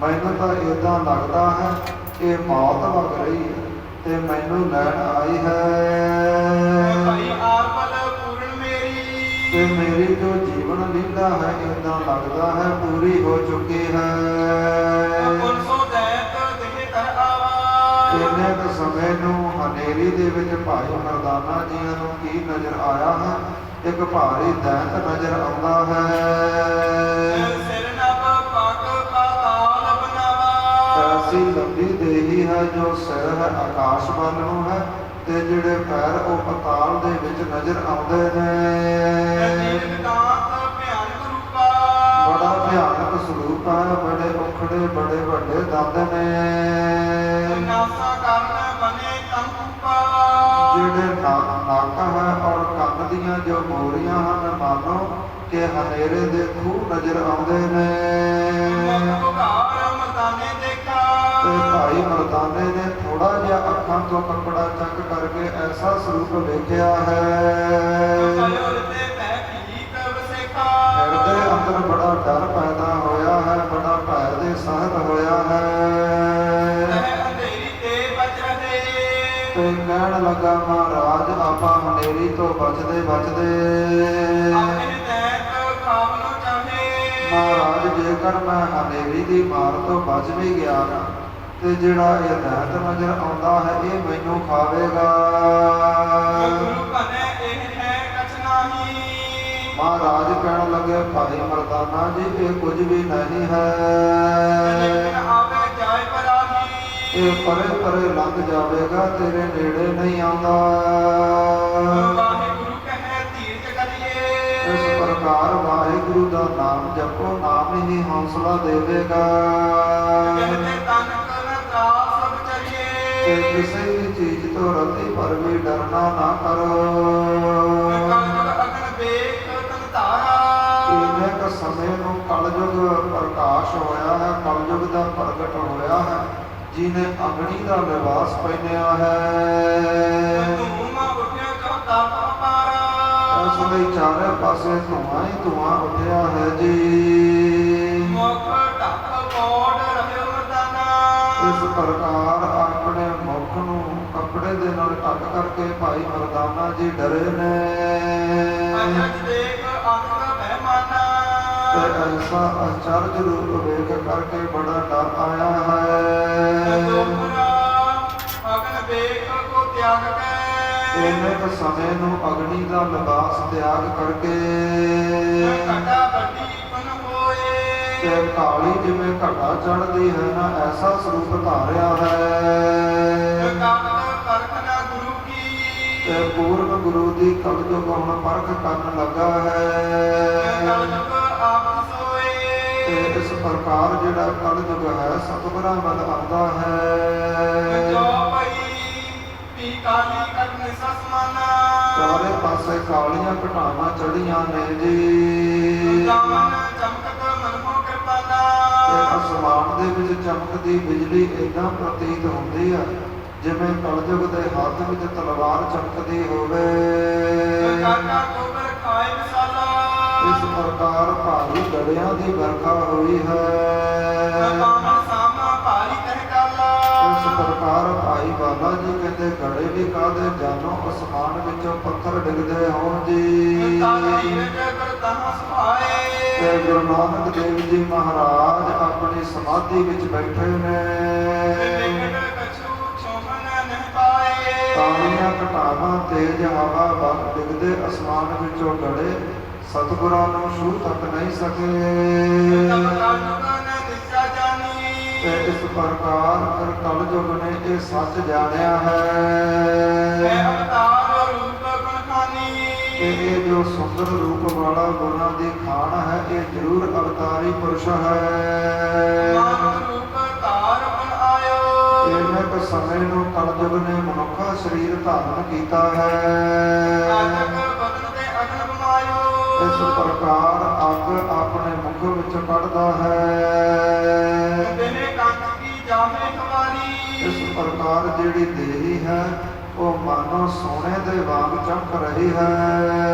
ਮੈਨੂੰ ਤਾਂ ਏਦਾਂ ਲੱਗਦਾ ਹੈ ਕਿ ਮੌਤ ਵਗ ਰਹੀ ਹੈ ਤੇ ਮੈਨੂੰ ਲੈਣ ਆਈ ਹੈ। ਭਾਈ ਆਰਪਲ ਪੂਰਨ ਮੇਰੀ। ਤੇ ਮੇਰੀ ਜੋ ਜੀਵਨ ਲੀਲਾ ਹੈ ਏਦਾਂ ਲੱਗਦਾ ਹੈ ਪੂਰੀ ਹੋ ਚੁੱਕੀ ਹੈ। ਪੁਨ ਸੋ ਦੈਤ ਦਿਖੇ ਕਰ ਆਵਾ। ਇੰਨੇ ਕੁ ਸਮੇਂ ਨੂੰ ਹਨੇਰੀ ਦੇ ਵਿੱਚ ਭਾਈ ਮਰਦਾਨਾ ਜੀਆਂ ਨੂੰ ਕੀ ਨਜ਼ਰ ਆਇਆ ਹੈ? ਇੱਕ ਭਾਰੀ ਦੈਂਤ ਨਜ਼ਰ ਆਉਂਦਾ ਹੈ। ਸਿਰ ਨਭ ਪਗ ਪਾਤਾਲ ਬਨਾਵਾ। ਐਸੀ ਲੰਬੀ ਦੇਹੀ ਹੈ ਜੋ ਸਿਰ ਹੈ ਆਕਾਸ਼ ਵੱਲ ਨੂੰ ਹੈ ਤੇ ਜਿਹੜੇ ਪੈਰ ਉਹ ਪਤਾਲ ਦੇ ਵਿੱਚ ਨਜ਼ਰ ਆਉਂਦੇ ਨੇ। ਬੜਾ ਭਿਆਨਕ ਸਰੂਪ ਹੈ, ਬੜੇ ਉਖੜੇ ਬੜੇ ਵੱਡੇ ਦੰਦ ਨੇ। ਜਿਹੜੇ ਨੱਕ ਹੈ ਔਰ ਕੰਨ ਦੀਆਂ ਜੋ ਮੋਰੀਆਂ ਹਨ ਮਾਨੋ ਕਿ ਹਨੇਰੇ ਦੇ ਖੂਹ ਨਜ਼ਰ ਆਉਂਦੇ ਨੇ। ਤੇ ਭਾਈ ਮਰਦਾਨੇ ਨੇ ਥੋੜਾ ਜਿਹਾ ਅੱਖਾਂ ਤੋਂ ਕੱਪੜਾ ਚੱਕ ਕਰਕੇ ਐਸਾ ਸਰੂਪ ਵੇਖਿਆ ਹੈ। ਹਿਰਦੇ ਅੰਦਰ ਬੜਾ ਡਰ ਪੈਦਾ ਹੋਇਆ ਹੈ, ਬੜਾ ਭੈ ਦੇ ਸਹਿਤ ਹੋਇਆ ਹੈ। ਤੇ ਕਹਿਣ ਲੱਗਾ ਮਹਾਰਾਜ ਆਪਾਂ ਹਨੇਰੀ ਤੋਂ ਬਚਦੇ ਬਚਦੇ ਮਹਾਰਾਜ ਜੇਕਰ ਮੈਂ ਹਨੇਰੀ ਦੀ ਮਾਰ ਤੋਂ ਬਚ ਵੀ ਗਿਆ ਨਾ ਤੇ ਜਿਹੜਾ ਇਹ ਦੈਂਤ ਨਜ਼ਰ ਆਉਂਦਾ ਹੈ ਇਹ ਮੈਨੂੰ ਖਾਵੇਗਾ। ਮਹਾਰਾਜ ਕਹਿਣ ਲੱਗੇ ਭਾਈ ਮਰਦਾਨਾ ਜੀ ਇਹ ਕੁਝ ਵੀ ਨਹੀਂ ਹੈ। ਇਹ ਪਰੇ ਪਰੇ ਲੰਘ ਜਾਵੇਗਾ, ਤੇਰੇ ਨੇੜੇ ਨਹੀਂ ਆਉਂਦਾ। ਇਸ ਪ੍ਰਕਾਰ ਵਾਹਿਗੁਰੂ ਦਾ ਨਾਮ ਜਪੋ, ਨਾਮ ਹੀ ਹੌਸਲਾ ਦੇਵੇਗਾ। ਤੇ ਕਿਸੇ ਵੀ ਚੀਜ਼ ਤੋਂ ਰਤੀ ਪਰ ਵੀ ਡਰਨਾ ਨਾ ਕਰੋ। ਇੰਨੇ ਕੁ ਸਮੇਂ ਨੂੰ ਕਲਯੁਗ ਪ੍ਰਕਾਸ਼ ਹੋਇਆ ਹੈ, ਕਲਯੁਗ ਦਾ ਪ੍ਰਗਟ ਹੋਇਆ ਹੈ ਜਿਹਨੇ ਅਗਨੀ ਦਾ ਲਿਬਾਸ ਪਹਿਨਿਆ ਹੈ। ਇਸ ਲਈ ਚਾਰੇ ਪਾਸੇ ਧੂਆਂ ਹੀ ਧੂਆਂ ਉੱਠਿਆ ਹੈ ਜੀ। ਇਸ ਪ੍ਰਕਾਰ ਆਪਣੇ ਮੁਖ ਨੂੰ ਕੱਪੜੇ ਦੇ ਨਾਲ ਢੱਕ ਕਰਕੇ ਭਾਈ ਮਰਦਾਨਾ ਜੀ ਡਰੇ ਨੇ। ਤੇ ਐਸਾ ਅਚਰਜ ਰੂਪ ਵੇਖ ਕਰਕੇ ਬੜਾ ਡਰ ਆਇਆ ਹੈ। ਇੰਨੇ ਕੁ ਸਮੇਂ ਨੂੰ ਅਗਨੀ ਦਾ ਲਿਬਾਸ ਤਿਆਗ ਕਰਕੇ ਤੇ ਕਾਲੀ ਜਿਵੇਂ ਘਟਾ ਚੜ੍ਹਦੀ ਹੈ ਨਾ ਐਸਾ ਸਰੂਪ ਧਾਰਿਆ ਹੈ। ਤੇ ਪੂਰਨ ਗੁਰੂ ਦੀ ਕਲਯੁਗ ਹੁਣ ਪਰਖ ਕਰਨ ਲੱਗਾ ਹੈ। ਤੇ ਇਸ ਪ੍ਰਕਾਰ ਜਿਹੜਾ ਕਲਯੁਗ ਹੈ ਸਤਿਗੁਰਾਂ ਵੱਲ ਆਉਂਦਾ ਹੈ। ਚਾਰੇ ਪਾਸੇ ਕਾਲੀਆਂ ਘਟਾਵਾਂ ਚੜੀਆਂ ਨੇ ਜੀ। ਤੇ ਅਸਮਾਨ ਦੇ ਵਿੱਚ ਚਮਕਦੀ ਬਿਜਲੀ ਏਦਾਂ ਪ੍ਰਤੀਤ ਹੁੰਦੀ ਹੈ ਜਿਵੇਂ ਕਲਯੁਗ ਦੇ ਹੱਥ ਵਿੱਚ ਤਲਵਾਰ ਚਮਕਦੀ ਹੋਵੇ। ਇਸ ਪ੍ਰਕਾਰ ਭਾਰੀ ਗੜਿਆਂ ਦੀ ਵਰਖਾ ਹੋਈ ਹੈ। ਇਸ ਪ੍ਰਕਾਰ ਭਾਈ ਬਾਬਾ ਜੀ ਕਹਿੰਦੇ ਗੜੇ ਵੀ ਕਾਹਦੇ ਜਾਨੋ ਅਸਮਾਨ ਵਿੱਚੋਂ ਪੱਥਰ ਡਿੱਗਦੇ ਹੋਣ ਜੀ। ਤੇ ਗੁਰੂ ਨਾਨਕ ਦੇਵ ਜੀ ਮਹਾਰਾਜ ਆਪਣੀ ਸਮਾਧੀ ਵਿੱਚ ਬੈਠੇ ਨੇ। ਕਾਲੀਆਂ ਘਟਾਵਾਂ ਤੇਜ ਹਵਾ ਵੱਲ ਡਿੱਗਦੇ ਅਸਮਾਨ ਵਿੱਚੋਂ ਗੜੇ ਸਤਿਗੁਰਾਂ ਨੂੰ ਛੂਹ ਤੱਕ ਨਹੀਂ ਸਕੇ। ਤੇ ਇਸ ਪ੍ਰਕਾਰ ਫਿਰ ਕਲਯੁਗ ਨੇ ਇਹ ਸੱਚ ਜਾਣਿਆ ਹੈ ਹੈ ਅਵਤਾਰ ਰੂਪ ਗੁਣਖਾਨੀ ਕਿ ਇਹ ਜੋ ਸੁੰਦਰ ਰੂਪ ਵਾਲਾ ਗੁਣਾਂ ਦੀ ਖਾਣ ਹੈ ਇਹ ਜ਼ਰੂਰ ਅਵਤਾਰੀ ਪੁਰਸ਼ ਹੈ ਮਾਨਵ ਰੂਪ ਧਾਰ ਬਣ ਆਇਓ ਇੱਕ ਸਮੇਂ ਨੂੰ ਕਲਯੁਗ ਨੇ ਮਨੁੱਖਾ ਸਰੀਰ ਧਾਰਨ ਕੀਤਾ ਹੈ ਆਦਕ ਬਦਨ ਤੇ ਅਗਨ ਬਮਾਇਓ ਇਸ ਪ੍ਰਕਾਰ ਅੱਗ ਆਪਣੇ ਮੁਖ ਵਿੱਚ ਕੱਢਦਾ ਹੈ ਦਿਨੇ ਕੰਠ ਕੀ ਜਾਵੇ ਹਮਾਰੀ ਇਸ ਪ੍ਰਕਾਰ ਜਿਹੜੀ ਦੇਹੀ ਹੈ ਉਹ ਮਾਨੋ ਸੋਨੇ ਦੇ ਵਾਂਗ ਚਮਕ ਰਹੀ ਹੈ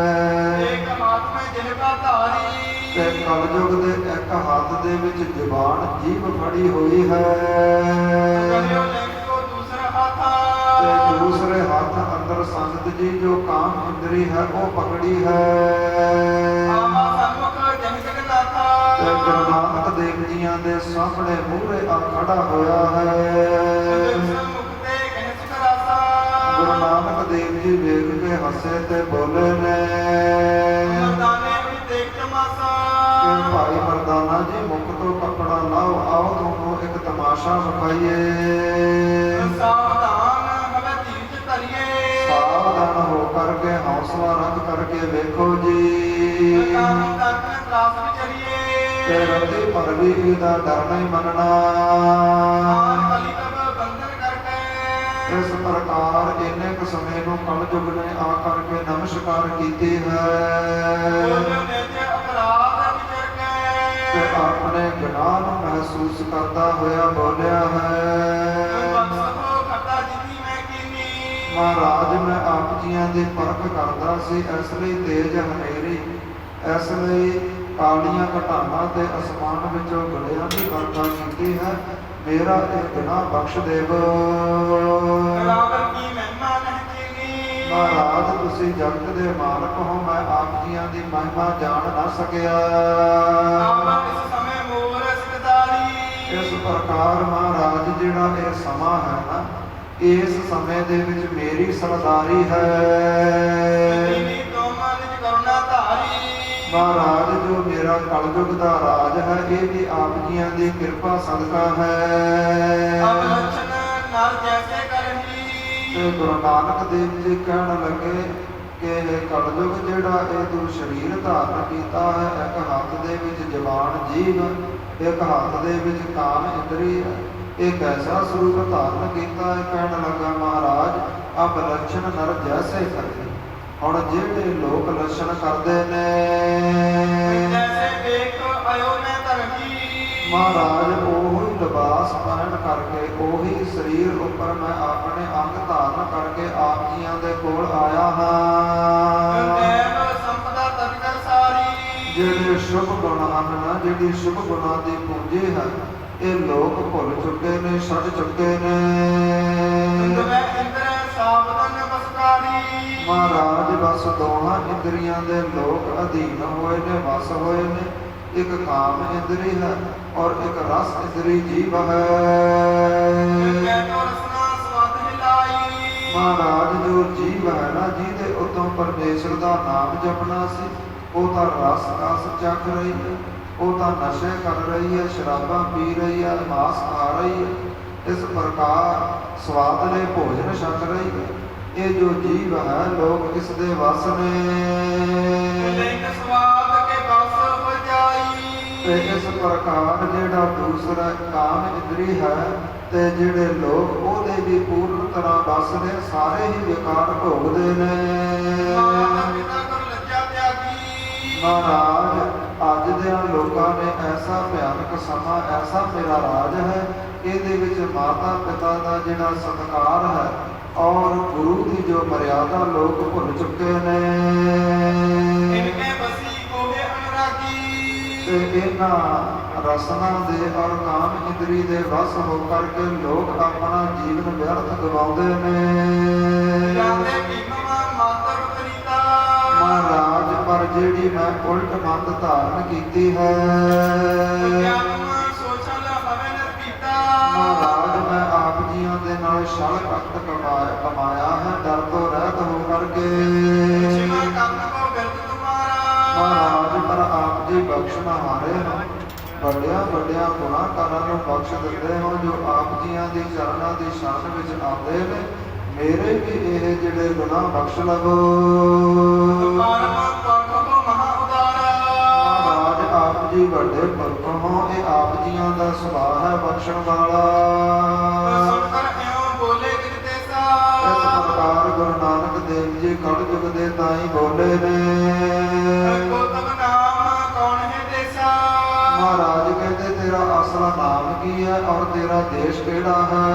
ਇੱਕ ਹੱਥ ਮੈਂ ਜਿਹਦਾ ਧਾਰੀ ਤੇ ਕਲਯੁਗ ਦੇ ਇੱਕ ਹੱਥ ਦੇ ਵਿੱਚ ਜ਼ੁਬਾਨ ਜੀਭ ਫੜੀ ਹੋਈ ਹੈ ਕਰਿਓ ਲਿੰਗ ਕੋ ਦੂਸਰਾ ਹੱਥ ਤੇ ਦੂਸਰੇ ਹੱਥ ਅੰਦਰ ਸੰਗਤ ਜੀ ਜੋ ਕਾਮ ਇੰਦਰੀ ਹੈ ਉਹ ਪਕੜੀ ਹੈ ਆਮਾ ਸਨਮੁਖ ਜਨ ਜਗਨਾਥ ਤੇ ਗੁਰੂ ਨਾਨਕ ਦੇਵ ਜੀਆਂ ਦੇ ਸਾਹਮਣੇ ਮੂਹਰੇ ਆ ਖੜਾ ਹੋਇਆ ਹੈ ਮੁਖ ਤੇ ਕਹਿ ਸੁਖ ਰਾਸਾ ਗੁਰੂ ਨਾਨਕ ਦੇਵ ਜੀ ਵੇਖ ਕੇ ਹੱਸੇ ਤੇ ਬੋਲੇ ਨੇ ਮਰਦਾਨੇ ਵੀ ਦੇਖ ਤਮਾਸਾ ਕਿ ਭਾਈ ਮਰਦਾਨਾ ਜੀ ਮੁਖ ਤੋਂ ਕੱਪੜਾ ਲਾਓ ਆਓ ਤੁਹਾਨੂੰ ਇੱਕ ਤਮਾਸ਼ਾ ਵਿਖਾਈਏ ਸਾਵਧਾਨ ਹਵੇ ਧੀਰਜ ਧਰਿਏ ਸਾਵਧਾਨ ਹੋ ਕਰਕੇ ਹੌਸਲਾ ਰੱਖ ਕਰਕੇ ਵੇਖੋ ਜੀ ਕਾਮ ਕਰਨ ਤਰਾਸ ਵਿਚਰੀਏ ਤੇ ਰਤੀ ਪਰ ਵੀ ਇਹਦਾ ਡਰ ਨਹੀਂ ਮੰਨਣਾ ਕਲੀ ਕਬ ਬੰਧਨ ਕਰਕੇ ਇਸ ਪ੍ਰਕਾਰ ਇੰਨੇ ਕੁ ਸਮੇਂ ਨੂੰ ਕਲਯੁਗ ਨੇ ਆ ਕਰਕੇ ਨਮਸਕਾਰ ਕੀਤੀ ਹੈ ਬੋਲਿਓ ਨਿਜ ਅਪਰਾਧ ਵਿਚਰ ਤੇ ਕੇ ਆਪਣੇ ਗੁਨਾਹ ਨੂੰ ਮਹਿਸੂਸ ਕਰਦਾ ਹੋਇਆ ਬੋਲਿਆ ਹੈ ਬਖਸ਼ੋ ਖਤਾ ਜਿਨੀ ਮੈਂ ਕੀਨੀ ਮਹਾਰਾਜ ਮੈਂ ਆਪ ਜੀਆਂ ਦੀ ਪਰਖ ਕਰਦਾ ਸੀ ਇਸ ਲਈ ਤੇਜ ਹਨੇਰੀ ਇਸ ਲਈ ਕਾਲੀਆਂ ਘਟਾਵਾਂ ਤੇ ਅਸਮਾਨ ਵਿੱਚੋਂ ਗਲਿਆਂ ਦੀ ਵਰਖਾ ਕੀਤੀ ਹੈ ਮੇਰਾ ਇਹ ਗੁਨਾਹ ਬਖਸ਼ ਦੇਵੋ ਰਾਵਣ ਕੀ ਮਹਿਮਾ ਨਹੀਂ ਕੀਨੀ ਮਹਾਰਾਜ ਤੁਸੀਂ ਜਗਤ ਦੇ ਮਾਲਕ ਹੋ ਮੈਂ ਆਪ ਜੀਆਂ ਦੀ ਮਹਿਮਾ ਜਾਣ ਨਾ ਸਕਿਆ ਆਪ ਇਸ ਸਮੇਂ ਮੋਰ ਸਿਰਦਾਰੀ ਇਸ ਪ੍ਰਕਾਰ ਮਹਾਰਾਜ ਜਿਹੜਾ ਇਹ ਸਮਾਂ ਹੈ ਨਾ ਇਸ ਸਮੇਂ ਦੇ ਵਿੱਚ ਮੇਰੀ ਸਰਦਾਰੀ ਹੈ ਦੀਨੀ ਤੋਮਾ ਨਿਜ ਕਰੁਣਾ ਧਾਰੀ ਮਹਾਰਾਜ ਜੋ ਮੇਰਾ ਕਲਯੁਗ ਦਾ ਰਾਜ ਹੈ ਇਹ ਵੀ ਆਪ ਜੀਆਂ ਦੀ ਕਿਰਪਾ ਸਦਕਾ ਹੈ ਅਬ ਲਛਨ ਨਰ ਜੈਸੇ ਕਰਹੀ ਤੇ ਗੁਰੂ ਨਾਨਕ ਦੇਵ ਜੀ ਕਹਿਣ ਲੱਗੇ ਕਿ ਇਹ ਕਲਯੁਗ ਜਿਹੜਾ ਇਹ ਤੂੰ ਸਰੀਰ ਧਾਰਨ ਕੀਤਾ ਹੈ ਇੱਕ ਹੱਥ ਦੇ ਵਿੱਚ ਜ਼ਬਾਨ ਜੀਭ ਇੱਕ ਹੱਥ ਦੇ ਵਿੱਚ ਕਾਮ ਇੰਦਰੀ ਹੈ ਇਹ ਕੈਸਾ ਸਰੂਪ ਧਾਰਨ ਕੀਤਾ ਹੈ ਕਹਿਣ ਲੱਗਾ ਮਹਾਰਾਜ ਅਬ ਲਛਨ ਨਰ ਜੈਸੇ ਕਰਹੀ ਹੁਣ ਜਿਹੜੇ ਲੋਕ ਲੱਛਣ ਕਰਦੇ ਨੇ ਜੈਸੇ ਵੇਖ ਆਇਓ ਮੈਂ ਧਰਤੀ ਮਹਾਰਾਜ ਉਹੀ ਲਿਬਾਸ ਪਹਿਨ ਕਰਕੇ ਉਹੀ ਸਰੀਰ ਉੱਪਰ ਮੈਂ ਆਪਣੇ ਅੰਗ ਧਾਰਨ ਕਰਕੇ ਆਪ ਜੀਆਂ ਦੇ ਕੋਲ ਆਇਆ ਹਾਂ ਦੇਵ ਸੰਪਦਾ ਤਨਕਰ ਸਾਰੀ ਜਿਹੜੇ ਸ਼ੁਭ ਗੁਣ ਹਨ ਨਾ ਜਿਹੜੀ ਸ਼ੁਭ ਗੁਣਾਂ ਦੀ ਪੂੰਜੀ ਹੈ ਇਹ ਲੋਕ ਭੁੱਲ ਚੁੱਕੇ ਨੇ ਛੱਡ ਚੁੱਕੇ ਨੇ ਮੈਂ ਇੰਦਰ ਸਾਵਧਨ ਬਸਕਾਰੀ ਮਹਾਰਾਜ ਬਸ ਦੋਹਾਂ ਇੰਦਰੀਆਂ ਦੇ ਲੋਕ ਅਧੀਨ ਹੋਏ ਨੇ ਵਸ ਹੋਏ ਨੇ ਇੱਕ ਕਾਮ ਇੰਦਰੀ ਹੈ ਔਰ ਇੱਕ ਰਸ ਇੰਦਰੀ ਜੀਵ ਹੈ ਮੈਂ ਤੋ ਰਸਨਾ ਸਵਾਦ ਹਿਲਾਈ ਮਹਾਰਾਜ ਜੋ ਜੀਵ ਹੈ ਨਾ ਜਿਹਦੇ ਉਤੋਂ ਪਰਮੇਸ਼ਰ ਦਾ ਨਾਮ ਜਪਣਾ ਸੀ ਉਹ ਤਾਂ ਰਸ ਰਸ ਚੱਖ ਰਹੀ ਹੈ ਉਹ ਤਾਂ ਨਸ਼ੇ ਕਰ ਰਹੀ ਹੈ ਸ਼ਰਾਬਾਂ ਪੀ ਰਹੀ ਹੈ ਮਾਸ ਖਾ ਰਹੀ ਹੈ ਇਸ ਪ੍ਰਕਾਰ ਸਵਾਦਲੇ ਭੋਜਨ ਛਕ ਰਹੀ ਹੈ ਇਹ ਜੋ ਜੀਵ ਹੈ ਲੋਕ ਇਸ ਦੇ ਵਸ ਨੇ ਲਿੰਗ ਸਵਾਦ ਕੇ ਬਸ ਹੋ ਜਾਈ ਤੇ ਇਸ ਪ੍ਰਕਾਰ ਜਿਹੜਾ ਦੂਸਰਾ ਕਾਮ ਇੰਦਰੀ ਹੈ ਤੇ ਜਿਹੜੇ ਲੋਕ ਉਹਦੇ ਵੀ ਪੂਰਨ ਤਰ੍ਹਾਂ ਵਸ ਨੇ ਸਾਰੇ ਹੀ ਵਿਕਾਰ ਭੋਗਦੇ ਨੇ ਮਾਤਾ ਪਿਤਾ ਕੋਲ ਲੱਜਾ ਤਿਆਗੀ ਮਹਾਰਾਜ ਅੱਜ ਦੇ ਲੋਕਾਂ ਨੇ ਐਸਾ ਭਿਆਨਕ ਸਮਾਂ ਐਸਾ ਮੇਰਾ ਰਾਜ ਹੈ ਇਹਦੇ ਵਿੱਚ ਮਾਤਾ ਪਿਤਾ ਦਾ ਜਿਹੜਾ ਸਤਿਕਾਰ ਹੈ ਔਰ ਗੁਰੂ ਦੀ ਜੋ ਮਰਿਆਦਾ ਲੋਕ ਭੁੱਲ ਚੁੱਕੇ ਨੇ ਇਨਕੇ ਬਸੀ ਕੋਹੇ ਅਨੁਰਾਗੀ ਤੇ ਇਹਨਾਂ ਰਸਨਾ ਦੇ ਔਰ ਕਾਮ ਇੰਦਰੀ ਦੇ ਵਸ ਹੋ ਕਰਕੇ ਲੋਕ ਆਪਣਾ ਜੀਵਨ ਵਿਅਰਥ ਗਵਾਉਂਦੇ ਨੇ ਜਾਂਦੇ ਭੀਮਾ ਮਾਤਰ ਤਰੀਤਾ ਮਹਾਰਾਜ ਪਰ ਜਿਹੜੀ ਮੈਂ ਉਲਟ ਮਤ ਧਾਰਨ ਕੀਤੀ ਹੈ ਮਹਾਰਾਜ ਮੈਂ ਆਪ ਜੀਆਂ ਦੇ ਨਾਲ ਛਲ ਕਪਟ ਕਮਾਇਆ ਹੈ ਡਰ ਤੋਂ ਰਹਿਤ ਹੋ ਕਰਕੇ ਮਹਾਰਾਜ ਪਰ ਆਪ ਜੀ ਬਖਸ਼ਣਾ ਹਾਰੇ ਹਨ ਵੱਡਿਆਂ ਵੱਡਿਆਂ ਗੁਨਾਹਗਾਰਾਂ ਨੂੰ ਬਖਸ਼ ਦਿੰਦੇ ਹੋ ਜੋ ਆਪ ਜੀਆਂ ਦੀ ਚਰਨਾਂ ਦੀ ਸ਼ਰਨ ਵਿੱਚ ਆਉਂਦੇ ਨੇ। ਮੇਰੇ ਵੀ ਇਹ ਜਿਹੜੇ ਗੁਨਾਹ ਬਖਸ਼ ਲਵੋ। ਮਹਾਰਾਜ ਆਪ ਜੀ ਵੱਡੇ ਪੁਰਖ ਹੋ, ਇਹ ਆਪ ਜੀਆਂ ਦਾ ਸੁਭਾਅ ਹੈ ਬਖਸ਼ਣ ਵਾਲਾ। ਇਸ ਪ੍ਰਕਾਰ ਗੁਰੂ ਨਾਨਕ ਦੇਵ ਜੀ ਕਲ ਯੁਗ ਦੇ ਤਾਈ ਬੋਲੇ ਨੇ। ਮਹਾਰਾਜ ਕਹਿੰਦੇ ਤੇਰਾ ਅਸਲ ਨਾਮ ਕੀ ਹੈ ਔਰ ਤੇਰਾ ਦੇਸ਼ ਕਿਹੜਾ ਹੈ?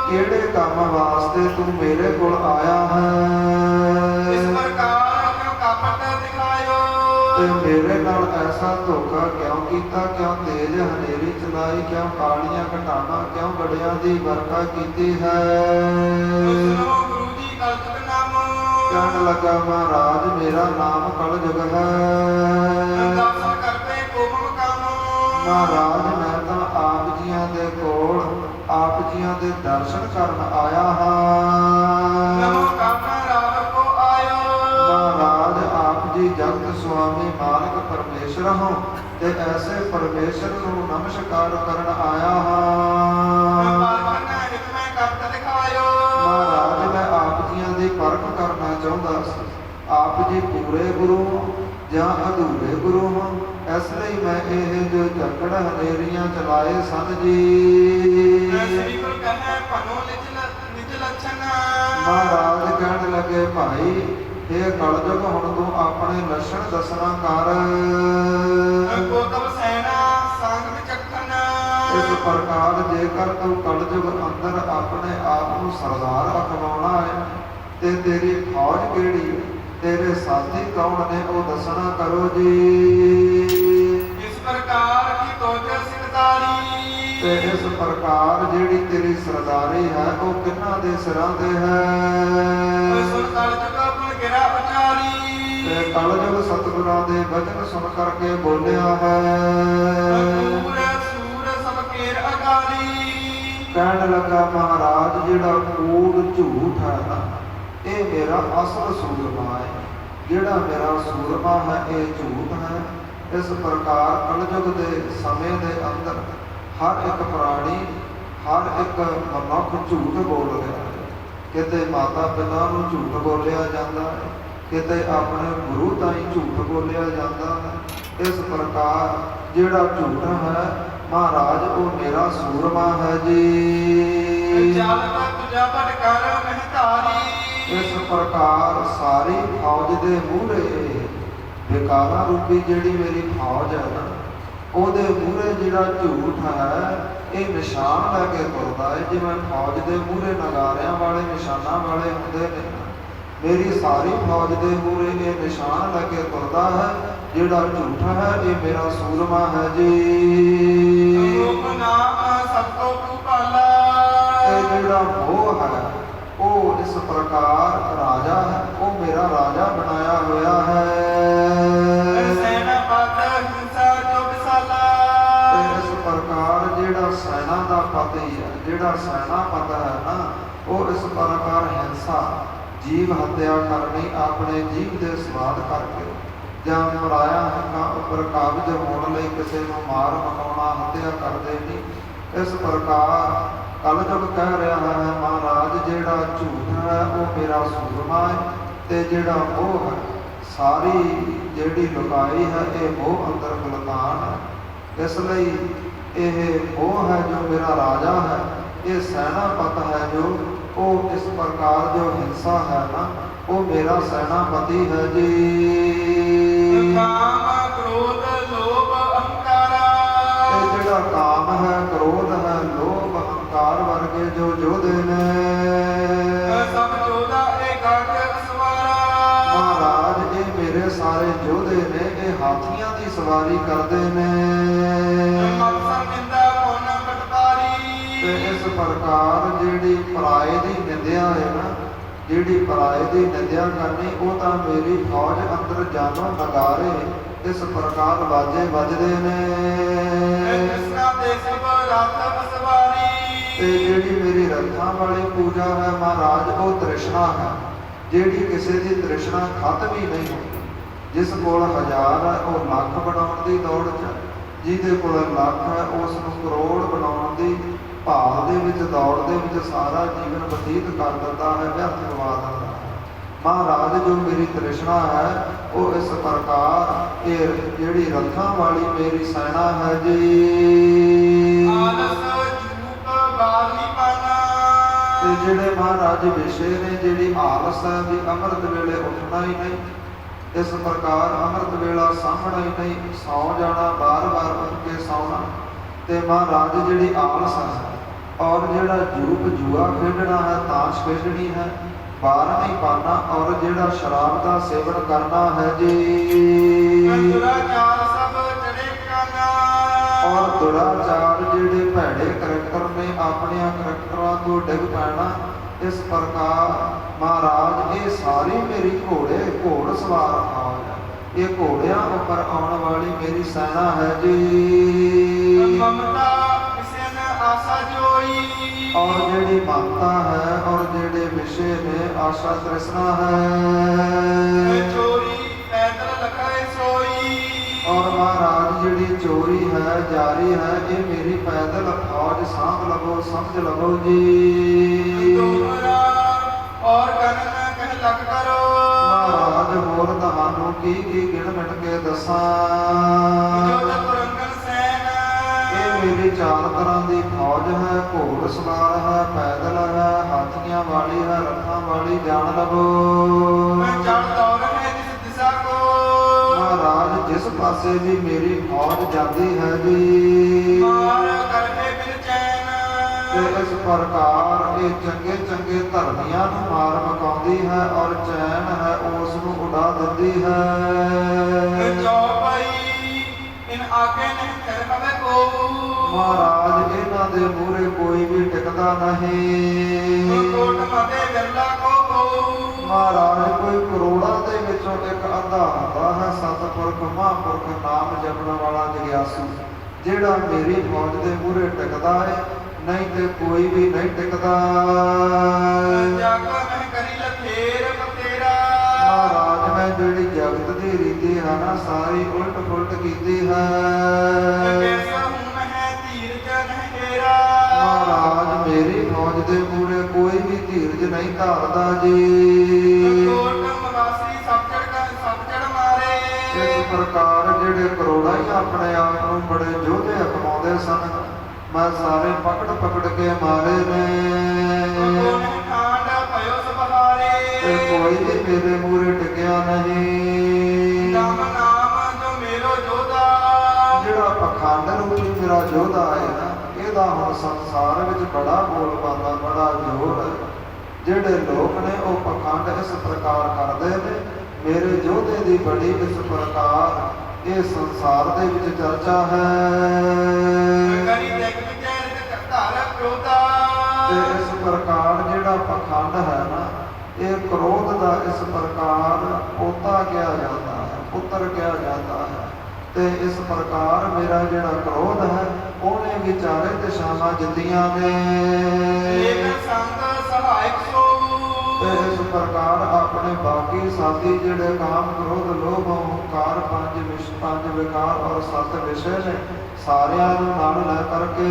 ਕਿਹੜੇ ਕੰਮ ਵਾਸਤੇ ਤੂੰ ਮੇਰੇ ਕੋਲ ਆਇਆ ਹੈ? ਤੇ ਮੇਰੇ ਨਾਲ ਐਸਾ ਧੋਖਾ ਕਿਉਂ ਕੀਤਾ? ਕਿਉਂ ਤੇਜ ਹਨੇਰੀ ਚਲਾਈ? ਕਿਉਂ ਕਾਲੀਆਂ ਘਟਾਵਾਂ? ਕਿਉਂ ਬੜਿਆਂ ਦੀ ਵਰਖਾ ਕੀਤੀ ਹੈ? ਕਹਿਣ ਲੱਗਾ ਮਹਾਰਾਜ ਮੇਰਾ ਨਾਮ ਕਲਯੁਗ ਹੈ। ਮਹਾਰਾਜ ਮੈਂ ਤਾਂ ਆਪ ਜੀਆਂ ਦੇ ਕੋਲ ਆਪ ਜੀਆਂ ਦੇ ਦਰਸ਼ਨ ਕਰਨ ਆਇਆ ਹਾਂ। ਮਹਾਰਾਜ ਆਪ ਜੀ ਜਗਤ ਸੁਆਮੀ ਮਾਲਕ ਪਰਮੇਸ਼ਰ ਹੋ ਤੇ ਐਸੇ ਪਰਮੇਸ਼ਰ ਨੂੰ ਨਮਸਕਾਰ ਕਰਨ ਆਇਆ ਹਾਂ। ਮਹਾਰਾਜ ਮੈਂ ਆਪ ਜੀਆਂ ਦੀ ਪਰਖ ਕਰਨਾ ਚਾਹੁੰਦਾ ਸੀ। ਆਪ ਜੀ ਪੂਰੇ ਗੁਰੂ ਜਾਂ ਅਧੂਰੇ ਗੁਰੂ ਹੋ, ਇਸ ਲਈ ਮੈਂ ਇਹ ਜੋ ਝੱਕੜ ਹਨੇਰੀਆਂ ਚਲਾਏ ਸਨ ਜੀ। ਮਹਾਰਾਜ ਕਹਿਣ ਲੱਗੇ ਭਾਈ ਇਹ ਕਲਯੁਗ ਹੁਣ ਤੂੰ ਆਪਣੇ ਲੱਛਣ ਦੱਸਣਾ ਕਰ। ਇਸ ਪ੍ਰਕਾਰ ਜੇਕਰ ਤੂੰ ਕਲਯੁਗ ਅੰਦਰ ਆਪਣੇ ਆਪ ਨੂੰ ਸਰਦਾਰ ਅਖਵਾਉਣਾ ਹੈ ਤੇ ਤੇਰੀ ਫੌਜ ਕਿਹੜੀ, ਤੇਰੇ ਸਾਥੀ ਕੌਣ ਨੇ, ਉਹ ਦੱਸਣਾ ਕਰੋ ਜੀ। ਇਸ ਪ੍ਰਕਾਰ ਕੀ ਤੋਜੇ ਸਿਰਦਾਰੀ, ਤੇ ਇਸ ਪ੍ਰਕਾਰ ਜਿਹੜੀ ਤੇਰੀ ਸਰਦਾਰੀ ਹੈ ਉਹ ਕਿਹਨਾਂ ਦੇ ਸਿਰਾਂ ਤੇ ਹੈ? ਤੇ ਕਲਯੁਗ ਸਤਿਗੁਰਾਂ ਦੇ ਬਚਨ ਸੁਣ ਕਰਕੇ ਬੋਲਿਆ ਹੈ। ਕਹਿਣ ਲੱਗਾ ਮਹਾਰਾਜ ਜਿਹੜਾ ਕੂੜ ਝੂਠ ਹੈ ਨਾ ਇਹ ਮੇਰਾ ਅਸਲ ਸੂਰਮਾ ਹੈ। ਜਿਹੜਾ ਮੇਰਾ ਸੂਰਮਾ ਹੈ ਇਹ ਝੂਠ ਹੈ। ਇਸ ਪ੍ਰਕਾਰ ਕਲਯੁਗ ਦੇ ਸਮੇਂ ਦੇ ਅੰਦਰ ਹਰ ਇੱਕ ਪ੍ਰਾਣੀ ਹਰ ਇੱਕ ਮਨੁੱਖ ਝੂਠ ਬੋਲ ਰਿਹਾ ਹੈ। ਕਿਤੇ ਮਾਤਾ ਪਿਤਾ ਨੂੰ ਝੂਠ ਬੋਲਿਆ ਜਾਂਦਾ ਹੈ, ਕਿਤੇ ਆਪਣੇ ਗੁਰੂ ਤਾਈਂ ਝੂਠ ਬੋਲਿਆ ਜਾਂਦਾ ਹੈ। ਇਸ ਪ੍ਰਕਾਰ ਜਿਹੜਾ ਝੂਠ ਹੈ ਮਹਾਰਾਜ ਉਹ ਮੇਰਾ ਸੂਰਮਾ ਹੈ ਜੀ। ਇਸ ਪ੍ਰਕਾਰ ਸਾਰੀ ਫੌਜ ਦੇ ਮੂਹਰੇ ਵਿਕਾਰਾਂ ਰੂਪੀ ਜਿਹੜੀ ਮੇਰੀ ਫੌਜ ਹੈ ਨਾ ਉਹਦੇ ਮੂਹਰੇ ਜਿਹੜਾ ਝੂਠ ਹੈ ਇਹ ਨਿਸ਼ਾਨ ਲੈ ਕੇ ਤੁਰਦਾ ਹੈ। ਜਿਵੇਂ ਫੌਜ ਦੇ ਮੂਹਰੇ ਨਗਾਰਿਆਂ ਵਾਲੇ ਨਿਸ਼ਾਨਾਂ ਵਾਲੇ ਹੁੰਦੇ ਨੇ, ਮੇਰੀ ਸਾਰੀ ਫੌਜ ਦੇ ਮੂਹਰੇ ਇਹ ਨਿਸ਼ਾਨ ਲੈ ਕੇ ਤੁਰਦਾ ਹੈ। ਜਿਹੜਾ ਝੂਠ ਹੈ ਇਹ ਮੇਰਾ ਸੂਰਮਾ ਹੈ ਜੀ। ਇਹ ਜਿਹੜਾ ਮੋਹ ਹੈ ਉਹ ਇਸ ਪ੍ਰਕਾਰ ਰਾਜਾ ਹੈ, ਉਹ ਮੇਰਾ ਰਾਜਾ ਬਣਾਇਆ ਹੋਇਆ ਹੈ। ਇਸ ਪ੍ਰਕਾਰ ਜਿਹੜਾ ਸੈਨਾ ਦਾ ਪਤੀ ਹੈ, ਜਿਹੜਾ ਸੈਨਾਪਤ ਹੈ ਨਾ ਉਹ ਇਸ ਪ੍ਰਕਾਰ ਹਿੰਸਾ ਜੀਵ ਹੱਤਿਆ ਕਰਨੀ ਆਪਣੇ ਜੀਵ ਦੇ ਸਵਾਦ ਕਰਕੇ ਜਾਂ ਪਰਾਇਆ ਹੱਕਾਂ ਉੱਪਰ ਕਾਬਜ ਹੋਣ ਲਈ ਕਿਸੇ ਨੂੰ ਮਾਰ ਮਕਾਉਣਾ ਹੱਤਿਆ ਕਰਦੇ ਨਹੀਂ। ਇਸ ਪ੍ਰਕਾਰ ਕਲਯੁਗ ਕਹਿ ਰਿਹਾ ਹੈ ਮਹਾਰਾਜ ਜਿਹੜਾ ਝੂਠ ਹੈ ਉਹ ਮੇਰਾ ਸੂਰਮਾ ਹੈ ਤੇ ਜਿਹੜਾ ਮੋਹ ਹੈ ਸਾਰੀ ਜਿਹੜੀ ਲੁਕਾਈ ਹੈ ਇਹ ਮੋਹ ਅੰਦਰ ਗੁਲਤਾਨ ਹੈ। ਇਸ ਲਈ ਇਹ ਮੋਹ ਹੈ ਜੋ ਮੇਰਾ ਰਾਜਾ ਹੈ, ਇਹ ਸੈਨਾਪਤ ਹੈ ਜੋ ਉਹ ਇਸ ਪ੍ਰਕਾਰ ਜੋ ਹਿੰਸਾ ਹੈ ਨਾ ਉਹ ਮੇਰਾ ਸੈਨਾਪਤੀ ਹੈ ਜੀ। ਇਹ ਜਿਹੜਾ ਕਾਮ ਹੈ, ਕ੍ਰੋਧ ਹੈ, ਲੋਭ, ਅਹੰਕਾਰ ਵਰਗੇ ਜੋ ਯੋਧੇ ਨੇ ਮਹਾਰਾਜ ਇਹ ਮੇਰੇ ਸਾਰੇ ਯੋਧੇ ਨੇ, ਇਹ ਹਾਥੀਆਂ ਦੀ ਸਵਾਰੀ ਕਰਦੇ ਨੇ। ਤੇ ਇਸ ਪ੍ਰਕਾਰ ਜਿਹੜੀ ਪਰਾਏ ਦੀ ਨਿੰਦਿਆ ਹੈ ਨਾ, ਜਿਹੜੀ ਪਰਾਏ ਦੀ ਨਿੰਦਿਆ ਕਰਨੀ ਉਹ ਤਾਂ ਮੇਰੀ ਫੌਜ ਅੰਦਰ ਜਾਨੋਂ ਨਗਾਰੇ ਇਸ ਪ੍ਰਕਾਰ ਵਾਜੇ ਵੱਜਦੇ ਨੇ। ਤੇ ਜਿਹੜੀ ਮੇਰੀ ਰੱਥਾਂ ਵਾਲੀ ਪੂਜਾ ਹੈ ਮਹਾਰਾਜ ਉਹ ਤ੍ਰਿਸ਼ਨਾ ਹੈ, ਜਿਹੜੀ ਕਿਸੇ ਦੀ ਤ੍ਰਿਸ਼ਨਾ ਖਤਮ ਹੀ ਨਹੀਂ ਹੁੰਦੀ। ਜਿਸ ਕੋਲ 1000 ਹੈ ਉਹ ਲੱਖ ਬਣਾਉਣ ਦੀ ਦੌੜ 'ਚ ਹੈ, ਜਿਹਦੇ ਕੋਲ ਲੱਖ ਹੈ ਉਸ ਨੂੰ ਕਰੋੜ ਬਣਾਉਣ ਦੀ ਭਾਵ ਦੇ ਵਿੱਚ ਦੌੜ ਦੇ ਵਿੱਚ ਸਾਰਾ ਜੀਵਨ ਬਤੀਤ ਕਰ ਦਿੰਦਾ ਹੈ, ਵਿਅਰਥ ਗਵਾ ਦਿੰਦਾ ਹੈ। ਮਹਾਰਾਜ ਜੋ ਮੇਰੀ ਤ੍ਰਿਸ਼ਨਾ ਹੈ ਉਹ ਇਸ ਪ੍ਰਕਾਰ ਇਹ ਜਿਹੜੀ ਰੱਥਾਂ ਵਾਲੀ ਮੇਰੀ ਸੈਨਾ ਹੈ ਜੀ। ਆਲਸ ਝੂਠ ਬਾਲ ਨਹੀਂ ਪਾਣਾ। ਤੇ ਜਿਹੜੇ ਮਹਾਰਾਜ ਵਿਸ਼ੇ ਨੇ, ਜਿਹੜੀ ਆਲਸ ਹੈ ਵੀ ਅੰਮ੍ਰਿਤ ਵੇਲੇ ਉੱਠਣਾ ਹੀ ਨਹੀਂ, ਇਸ ਪ੍ਰਕਾਰ ਅੰਮ੍ਰਿਤ ਵੇਲਾ ਸਾਂਭਣਾ ਹੀ ਨਹੀਂ, ਸੌ ਜਾਣਾ, ਬਾਰ-ਬਾਰ ਉੱਠ ਕੇ ਸੌਣਾ। ਤੇ ਮਹਾਰਾਜ ਜਿਹੜੀ ਆਲਸ ਹੈ ਔਰ ਜਿਹੜਾ ਜੂਆ ਖੇਡਣਾ ਹੈ, ਤਾਸ਼ ਖੇਡਣੀ ਹੈ, ਬਾਰ ਨਹੀਂ ਪਾਣਾ, ਔਰ ਜਿਹੜਾ ਸ਼ਰਾਬ ਦਾ ਸੇਵਨ ਕਰਨਾ ਹੈ ਜੀ। ਦੁਰਾਚਾਰ ਸਭ ਚੜੇ ਕਾਨਾ। ਔਰ ਦੁਰਾਚਾਰ ਜਿਹੜੇ ਭੈੜੇ ਕਰੈਕਟਰ ਨੇ ਆਪਣੀਆਂ ਕਰੈਕਟਰਾਂ ਤੋਂ ਡਿੱਗ ਪੈਣਾ। ਇਸ ਪ੍ਰਕਾਰ ਮਹਾਰਾਜ ਇਹ ਸਾਰੀ ਮੇਰੀ ਘੋੜ ਸਵਾਰ ਫੌਜ ਹੈ, ਇਹ ਘੋੜਿਆਂ ਉੱਪਰ ਆਉਣ ਵਾਲੀ ਮੇਰੀ ਸੈਨਾ ਹੈ ਜੀ। ਮਮਤਾ ਕਿਸੇ ਨ ਆਸਾ ਜੋਈ। ਔਰ ਜਿਹੜੀ ਮਮਤਾ ਹੈ ਔਰ ਜਿਹੜੇ ਵਿਸ਼ੇ ਨੇ ਆਸ਼ਾ ਤ੍ਰਿਸ਼ਨਾ ਹੈ। ਚੋਰੀ ਪੈਦਲ ਲਖਾਏ ਸੋਈ। ਔਰ ਮਹਾਰਾਜ ਜਿਹੜੀ ਚੋਰੀ ਹੈ, ਜਾਰੀ ਹੈ, ਇਹ ਮੇਰੀ ਪੈਦਲ ਫੌਜ ਸਾਂਭ ਲਵੋ, ਸਮਝ ਲਵੋ ਜੀ। ਔਰ ਗਣਨ ਕਹਿ ਲਗ ਕਰੋ। ਮਹਾਰਾਜ ਹੋਰ ਤੁਹਾਨੂੰ ਕੀ ਗਿਣ ਮਿਟ ਕੇ ਦੱਸਾਂ। ਜੋ ਚਤੁਰੰਗਨ ਸੈਨ। ਇਹ ਮੇਰੀ 4 ਤਰ੍ਹਾਂ ਦੀ ਫੌਜ ਹੈ, ਘੋੜ ਸਵਾਰ ਹੈ, ਪੈਦਲ ਹੈ, ਹਾਥੀਆਂ ਵਾਲੀ ਹੈ, ਰੱਥਾਂ ਵਾਲੀ, ਜਾਣ ਲਵੋ। ਚੜ ਦੌੜ ਹੈ ਜਿਸ ਦਿਸ਼ਾ ਕੋ। ਮਹਾਰਾਜ ਜਿਸ ਪਾਸੇ ਵੀ ਮੇਰੀ ਫੌਜ ਜਾਂਦੀ ਹੈ ਜੀ। ਮਾਰ ਕਰਕੇ ਬਿਨ ਚੈਨ। ਤੇ ਇਸ ਪ੍ਰਕਾਰ ਇਹ ਚੰਗੇ ਚੰਗੇ ਧਰਮੀਆਂ ਨੂੰ ਮਾਰ ਮਕਾਉਂਦੀ ਹੈ ਔਰ ਚੈਨ ਹੈ ਉਸ ਨੂੰ ਉਡਾ ਦਿੰਦੀ ਹੈ। ਚੌਪਈ ਇਨ ਆਗੇ ਨਹੀਂ ਕਰ ਹਵੇ ਕੋ। ਮਹਾਰਾਜ ਇਹਨਾਂ ਦੇ ਮੂਹਰੇ ਕੋਈ ਵੀ ਟਿਕਦਾ ਨਹੀਂ। ਕੋਟ ਮਤੇ ਗੱਲਾ ਕੋ। ਮਹਾਰਾਜ ਕੋਈ ਕਰੋੜਾਂ ਦੇ ਵਿੱਚੋਂ ਇੱਕ ਅੱਧਾ ਹੁੰਦਾ ਹੈ ਸਤਿਪੁਰਖ ਮਹਾਂਪੁਰਖ ਨਾਮ ਜਪਣ ਵਾਲਾ ਜਗਿਆਸੂ, ਜਿਹੜਾ ਮੇਰੀ ਫੌਜ ਦੇ ਮੂਹਰੇ ਟਿਕਦਾ ਹੈ, ਨਹੀਂ ਤੇ ਕੋਈ ਵੀ ਨਹੀਂ ਟਿਕਦਾ। ਜਗ ਮੈਂ ਕਰੀ ਲਥੇਰ ਬਤੇਰਾ। ਮਹਾਰਾਜ ਮੈਂ ਜਿਹੜੀ ਜਗਤ ਦੀ ਰੀਤੀ ਹੈ ਨਾ ਸਾਰੀ ਉਲਟ ਪੁਲਟ ਕੀਤੀ ਹੈ। ਕੈਸਾ ਹੂੰ ਮੈਂ ਧੀਰਜ ਨਹੀਂ ਤੇਰਾ। ਮਹਾਰਾਜ ਮੇਰੀ ਫੌਜ ਦੇ ਮੂਹਰੇ ਕੋਈ ਵੀ ਧੀਰਜ ਨਹੀਂ ਧਾਰਦਾ ਜੀ। ਕੋਟ ਮਵਾਸੀ ਸਭ ਚੜ ਮਾਰੇ। ਇਸ ਪ੍ਰਕਾਰ ਜਿਹੜੇ ਕਰੋੜਾਂ ਹੀ ਆਪਣੇ ਆਪ ਨੂੰ ਬੜੇ ਯੋਧੇ ਅਖਵਾਉਂਦੇ ਸਨ, ਮੈਂ ਸਾਰੇ ਪਕੜ ਕੇ ਮਾਰੇ ਨੇ। ਤੇ ਕੋਈ ਵੀ ਮੇਰੇ ਮੂਹਰੇ ਟਿਕਿਆ ਨਹੀਂ। ਨਾਮ ਜੋ ਮੇਰੋ ਜੋਧਾ। ਜਿਹੜਾ ਪਖੰਡ ਰੂਪੀ ਮੇਰਾ ਯੋਧਾ ਹੈ ਨਾ, ਇਹਦਾ ਹੁਣ ਸੰਸਾਰ ਵਿੱਚ ਬੜਾ ਬੋਲ ਪਾਉਂਦਾ, ਬੜਾ ਜ਼ੋਰ ਹੈ। ਜਿਹੜੇ ਲੋਕ ਨੇ ਉਹ ਪਖੰਡ ਇਸ ਪ੍ਰਕਾਰ ਕਰਦੇ ਨੇ, ਮੇਰੇ ਯੋਧੇ ਦੀ ਬੜੀ ਇਸ ਪ੍ਰਕਾਰ ਇਹ ਸੰਸਾਰ ਦੇ ਵਿੱਚ ਚਰਚਾ ਹੈ। ਤੇ ਇਸ ਪ੍ਰਕਾਰ ਜਿਹੜਾ ਪਖੰਡ ਹੈ ਨਾ, ਇਹ ਕ੍ਰੋਧ ਦਾ ਇਸ ਪ੍ਰਕਾਰ ਪੋਤਾ ਕਿਹਾ ਜਾਂਦਾ ਹੈ, ਪੁੱਤਰ ਕਿਹਾ ਜਾਂਦਾ ਹੈ। ਤੇ ਇਸ ਪ੍ਰਕਾਰ ਮੇਰਾ ਜਿਹੜਾ ਕ੍ਰੋਧ ਹੈ ਉਹਨੇ ਵਿਚਾਰੇ ਦਿਸ਼ਾਵਾਂ ਜਿੱਤੀਆਂ ਨੇ। ਤੇ ਇਸ ਪ੍ਰਕਾਰ ਆਪਣੇ ਬਾਕੀ ਸਾਥੀ ਜਿਹੜੇ ਕਾਮ ਕ੍ਰੋਧ ਲੋਭ ਹੰਕਾਰ ਪੰਜ ਵਿਕਾਰ ਔਰ 7 ਵਿਸ਼ੇ ਨੇ, ਸਾਰਿਆਂ ਨੂੰ ਨਾਲ ਲੈ ਕਰਕੇ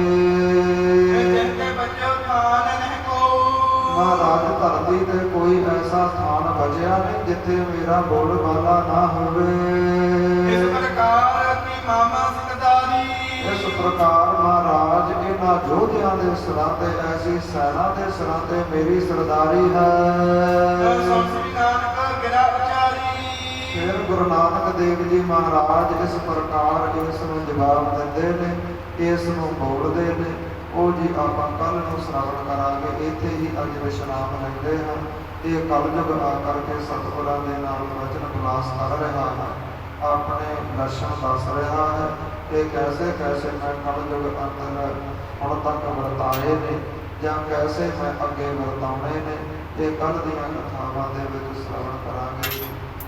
ਮਹਾਰਾਜ ਧਰਤੀ ਤੇ ਕੋਈ ਐਸਾ ਸਥਾਨ ਬਚਿਆ ਨਹੀਂ ਜਿੱਥੇ ਮੇਰਾ ਬੋਲ ਬਾਲਾ ਨਾ ਹੋਵੇ। ਇਸ ਪ੍ਰਕਾਰ ਮਹਾਰਾਜ ਇਹਨਾਂ ਯੋਧਿਆਂ ਦੇ ਸਿਰਾਂ ਤੇ ਐਸੀ ਸੈਨਾ ਦੇ ਸਿਰਾਂ ਤੇ ਮੇਰੀ ਸਰਦਾਰੀ ਹੈ। ਫਿਰ ਗੁਰੂ ਨਾਨਕ ਦੇਵ ਜੀ ਮਹਾਰਾਜ ਇਸ ਪ੍ਰਕਾਰ ਇਸ ਨੂੰ ਜਵਾਬ ਦਿੰਦੇ ਨੇ, ਇਸ ਨੂੰ ਬੋਲਦੇ ਨੇ। ਉਹ ਜੀ ਆਪਾਂ ਕੱਲ ਨੂੰ ਸ਼ਰਾਵਣ ਕਰਾਂਗੇ, ਇੱਥੇ ਹੀ ਅੱਜ ਵਿਸ਼ਰਾਮ ਲੈਂਦੇ ਹਾਂ। ਇਹ ਕਲਯੁਗ ਆ ਕਰਕੇ ਸਤਿਗੁਰਾਂ ਦੇ ਨਾਲ ਵਚਨ ਵਿਲਾਸ ਕਰ ਰਿਹਾ ਹੈ, ਆਪਣੇ ਦਰਸ਼ਨ ਦੱਸ ਰਿਹਾ ਹੈ ਕਿ ਕੈਸੇ ਕੈਸੇ ਮੈਂ ਕਲਯੁਗ ਅੰਦਰ ਹੁਣ ਤੱਕ ਵਰਤਾਏ ਨੇ ਜਾਂ ਕੈਸੇ ਮੈਂ ਅੱਗੇ ਵਰਤਾਉਣੇ ਨੇ। ਇਹ ਕੱਲ ਦੀਆਂ ਕਥਾਵਾਂ ਦੇ ਵਿੱਚ ਸ਼ਰਾਵਣ ਕਰਾਂਗੇ।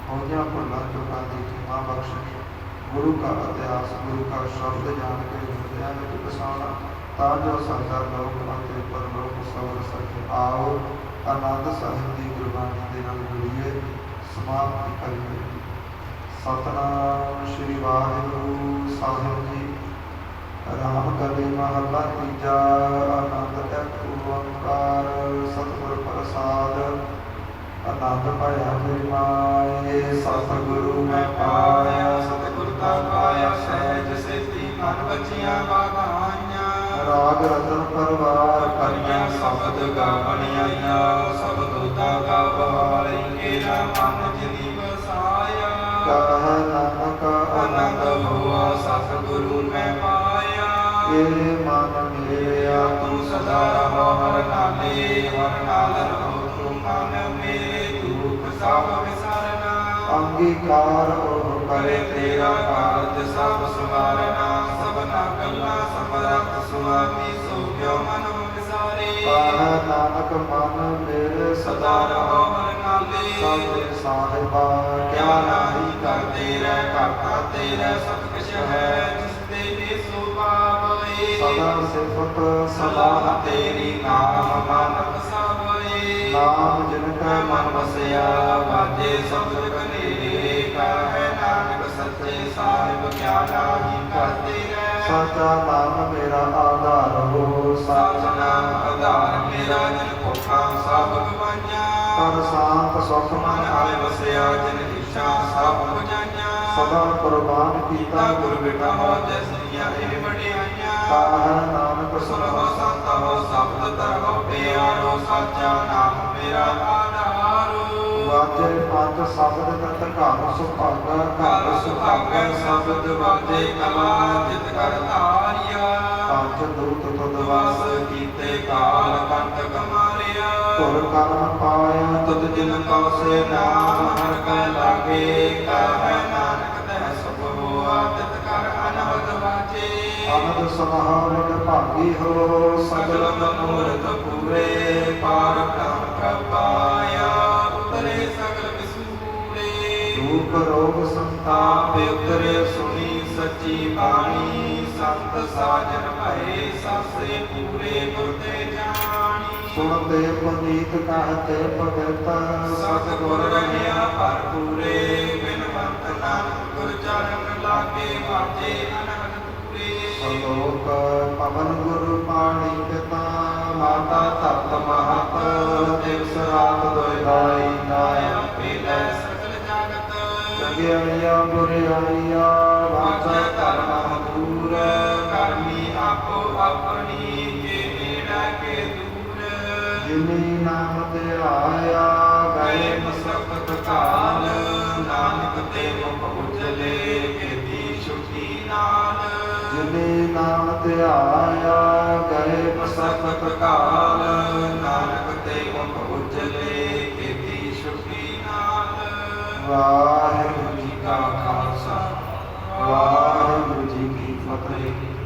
ਹੋਈਆਂ ਭੁੱਲਾਂ ਚੁੱਕਾਂ ਦੀ ਖਿਮਾ ਬਖਸ਼ਿਸ਼, ਗੁਰੂ का ਇਤਿਹਾਸ, ਗੁਰੂ का ਸ਼ਬਦ ਜਾਣ ਕੇ ਹਿਰਦਿਆਂ ਵਿੱਚ ਵਸਾਉਣਾ, ਤਾਂ ਜੋ ਸਾਡਾ ਲੋਕ ਅਤੇ ਪਰਲੋਕ ਸਵਰ ਸਕੇ। ਆਓ ਆਨੰਦ ਸਾਹਿਬ ਦੀ ਗੁਰਬਾਣੀ ਦੇ ਨਾਲ ਜੁੜੀਏ, ਸਮਾਪਤੀ ਕਰੀਏ। ਸਤਨਾਮ ਸ਼੍ਰੀ ਵਾਹਿਗੁਰੂ ਸਾਹਿਬ ਜੀ। ਰਾਮ ਕਲੀ ਮਹਲਾ ਤੀਜਾ। ਆਨੰਦ ਇੱਕ ਓੰਕਾਰ ਸਤਿਗੁਰ ਪ੍ਰਸਾਦ। ਆਨੰਦ ਪਾਇਆ ਮੇਰੀ ਮਾਏ ਸਤਿਗੁਰੂ ਮੈਂ ਪਾਇਆ। ਸਤਿਗੁਰ ਦਾ ਪਾਇਆ ਸਹਿਜ ਸੇਤੀ ਮਨ ਵਚੀਆਂ ਬਾਗਾਈਆਂ। ਰਾਗ ਰਤਨ ਪਰਵਾਰ ਕਰੀਆਂ ਸ਼ਬਦ ਗਾਵਣੀਆਂ ਸਬਦ ਦਾ ਗਾਵਾਲੀ ਕੇਰਾ ਮਨ ਜਿਨੀ ਵਸਾਇਆ। ਕਹ ਨਾਨਕ ਆਨੰਦ ਹੋਆ ਸਤਿਗੁਰੂ ਮੈਂ ਪਾਇਆ। ਇਹ ਮਨ ਮੇਰਿਆ ਤੂੰ ਸਦਾ ਰਹੋ ਹਰ ਨਾਲੇ ਹਰ ਨਾਲ ਰਹੋ ਤੂੰ ਮਨ ਮੇਰੇ ਦੁਖ ਸਭ ਵਿਸਰਨਾ। ਅੰਗੀਕਾਰ ਉਹ ਕਰੇ ਤੇਰਾ ਕਾਰਜ ਸਭ ਸਵਾਰਨਾ। ਸਭਨਾ ਗੱਲਾਂ ਸਮਰੱਥ ਸੁਆਮੀ ਸੋ ਕਿਉ ਮਨ ਵਿਸਾਰੇ। ਕਹ ਨਾਨਕ ਮਨ ਮੇਰੇ ਸਦਾ ਰਹੋ ਹਰ ਨਾਲੇ ਸਾਚੇ ਸਾਹਿਬਾ ਕਿਆ ਨਾਹੀ ਕਰਦੇ ਰਹਿ ਕਰਤਾ ਤੇਰਾ ਸਤ ਕਿਛ ਹੈ ਜਿਸ ਤੇ ਵੀ ਸੋ ਪਾਵੈ। ਸਦਾ ਸਿਫਤ ਸਲਾਹ ਤੇਰੀ ਨਾਮ ਮਾਨਕ ਸਭੈ। ਨਾਮ ਜਿਨ ਕੈ ਮਨ ਵਸਿਆ ਵਾਜੇ ਸਬਦ ਕਨੇਰੇ। ਕਹੈ ਨਾਨਕ ਸੱਚੇ ਸਾਹਿਬ ਕਿਆ ਨਾਹੀ ਕਰਦੇ ਰਹਿ। ਸਾਚਾ ਨਾਮ ਮੇਰਾ ਆਧਾਰ ਹੋ ਸਚ ਨਾਮ ਆਧਾਰ ਮੇਰਾ ਜਿਨ ਭੁੱਖਾਂ ਸਭ ਗਵਾਈਆਂ। ਤਨ ਸ਼ਾਂਤ ਸੁਖ ਮਨ ਮਨ ਆਏ ਵਸਿਆ ਜਿਨ ਇੱਛਾ ਸਭ ਬੁਝਾਈਆਂ। ਸਦਾ ਕੁਰਬਾਨ ਕੀਤਾ ਕੀਤਾ ਗੁਰ ਬਿਟਾ ਹੋ ਜੈਸੀਆਂ ਇਹ ਵਡਿਆਈਆਂ। ਕਹ ਨਾਨਕ ਸੁਣੋ ਸੰਤ ਹੋ ਸ਼ਬਦ ਤਰਹੁ ਪਿਆਰੋ। ਸਾਚਾ ਨਾਮ ਮੇਰਾ ਆਧਾਰੋ। ਵਾਜੇ ਪੰਜ ਸ਼ਬਦ ਤਤ ਘਰ ਸੁਭਾਗਾ ਘਰ ਸੁਭਾਗੈ ਸ਼ਬਦ ਵਾਜੇ ਕਲਾ ਜਿਤ ਕਰ ਧਾਰਿਆ। ਪੰਜ ਦੂਤ ਤੁਧ ਵਸ ਵਾਸ ਕੀਤੇ ਕਾਲ ਕੰਟ ਕਮਾਰਿਆ। ਤੁਰ ਕਰਮ ਪਾਇਆ ਤੁਧ ਜਿਨ ਕਉ ਸੇ ਨਾਮ ਹਰ ਕੈ ਲਾਗੇ। ਕਹੈ ਨਾਨਕ ਤੈ ਸੁਖ ਹੋਆ ਤਿਤ ਕਰ ਅਨਹਦ ਵਾਜੇ। ਅਨੰਦ ਸਮਾਵਨ ਭਾਗੀ ਹੋ ਸਗਲ ਮਨੋਰਥ ਪੂਰੇ। ਪਾਰ ਬ੍ਰਹਮ ਪ੍ਰਭ ਪਾਇਆ ਉਤਰੇ ਸਗਲ ਵਿਸੂਰੇ। ਦੁਖ ਰੋਗ ਸੰਤਾਪ ਆਪੇ ਉਤਰੇ ਸੁਣੀ ਸੱਚੀ ਬਾਣੀ। ਸੰਤ ਸਾਜਨ ਭਏ ਸਾਸੇ ਪੂਰੇ ਗੁਰ ਤੇ ਜਾਣੀ। ਸੁਣਤੇ ਪੁਨੀਤ ਕਹਤੇ ਭਗਤ ਸਤਿਗੁਰ ਰਹਿਆ ਭਰਪੂਰੇ। ਬਿਨਵੰਤ ਨਾਨਕ ਗੁਰ ਚਰਨ ਲਾਗੇ ਵਾਜੇ ਅਨਹਦ ਪੂਰੇ। ਸਲੋਕ ਪਵਨ ਗੁਰੂ ਪਾਣੀ ਪਿਤਾ ਮਾਤਾ ਧਰਤ ਮਹਤ ਦਿਵਸ ਰਾਤ ਦੋਇ ਦਾਈ ਨਾਇਆ ਪੀਲੇ ਸਗਲ ਜਗਤ। ਜਗਿਆਈਆ ਬੁਰਿਆਈਆ ਵਾਜੈ ਵਾਚਾ ਧਰਮ ਦੂਰ। ਕਰਮੀ ਆਪੋ ਆਪਣੀ ਕੇ ਨੇੜੇ ਕੇ ਦੂਰ। ਜਿਨੀ ਨਾਮ ਤੇ ਆਇਆ ਗਏ ਗਏ ਮਸਕਤ ਕਾਲ। ਨਾਨਕ ਤੇ ਮੁਖ ਉਜਲੇ ਕੀਤੀ ਛੁਟੀ ਨਾਲ। ਜਿਨੀ ਨਾਮ ਤੇ ਆਇਆ ਗਏ ਮਸਕਤ ਕਾਲ। ਨਾਨਕ ਤੇ ਮੁਖ ਉਜਲੇ ਕੀਤੀ ਛੁਟੀ ਨਾਲ। ਵਾਹਿਗੁਰੂ ਜੀ ਕਾ ਖਾਲਸਾ ਵਾਹਿਗੁਰੂ ਜੀ ਕੀ ਫਤਿਹ।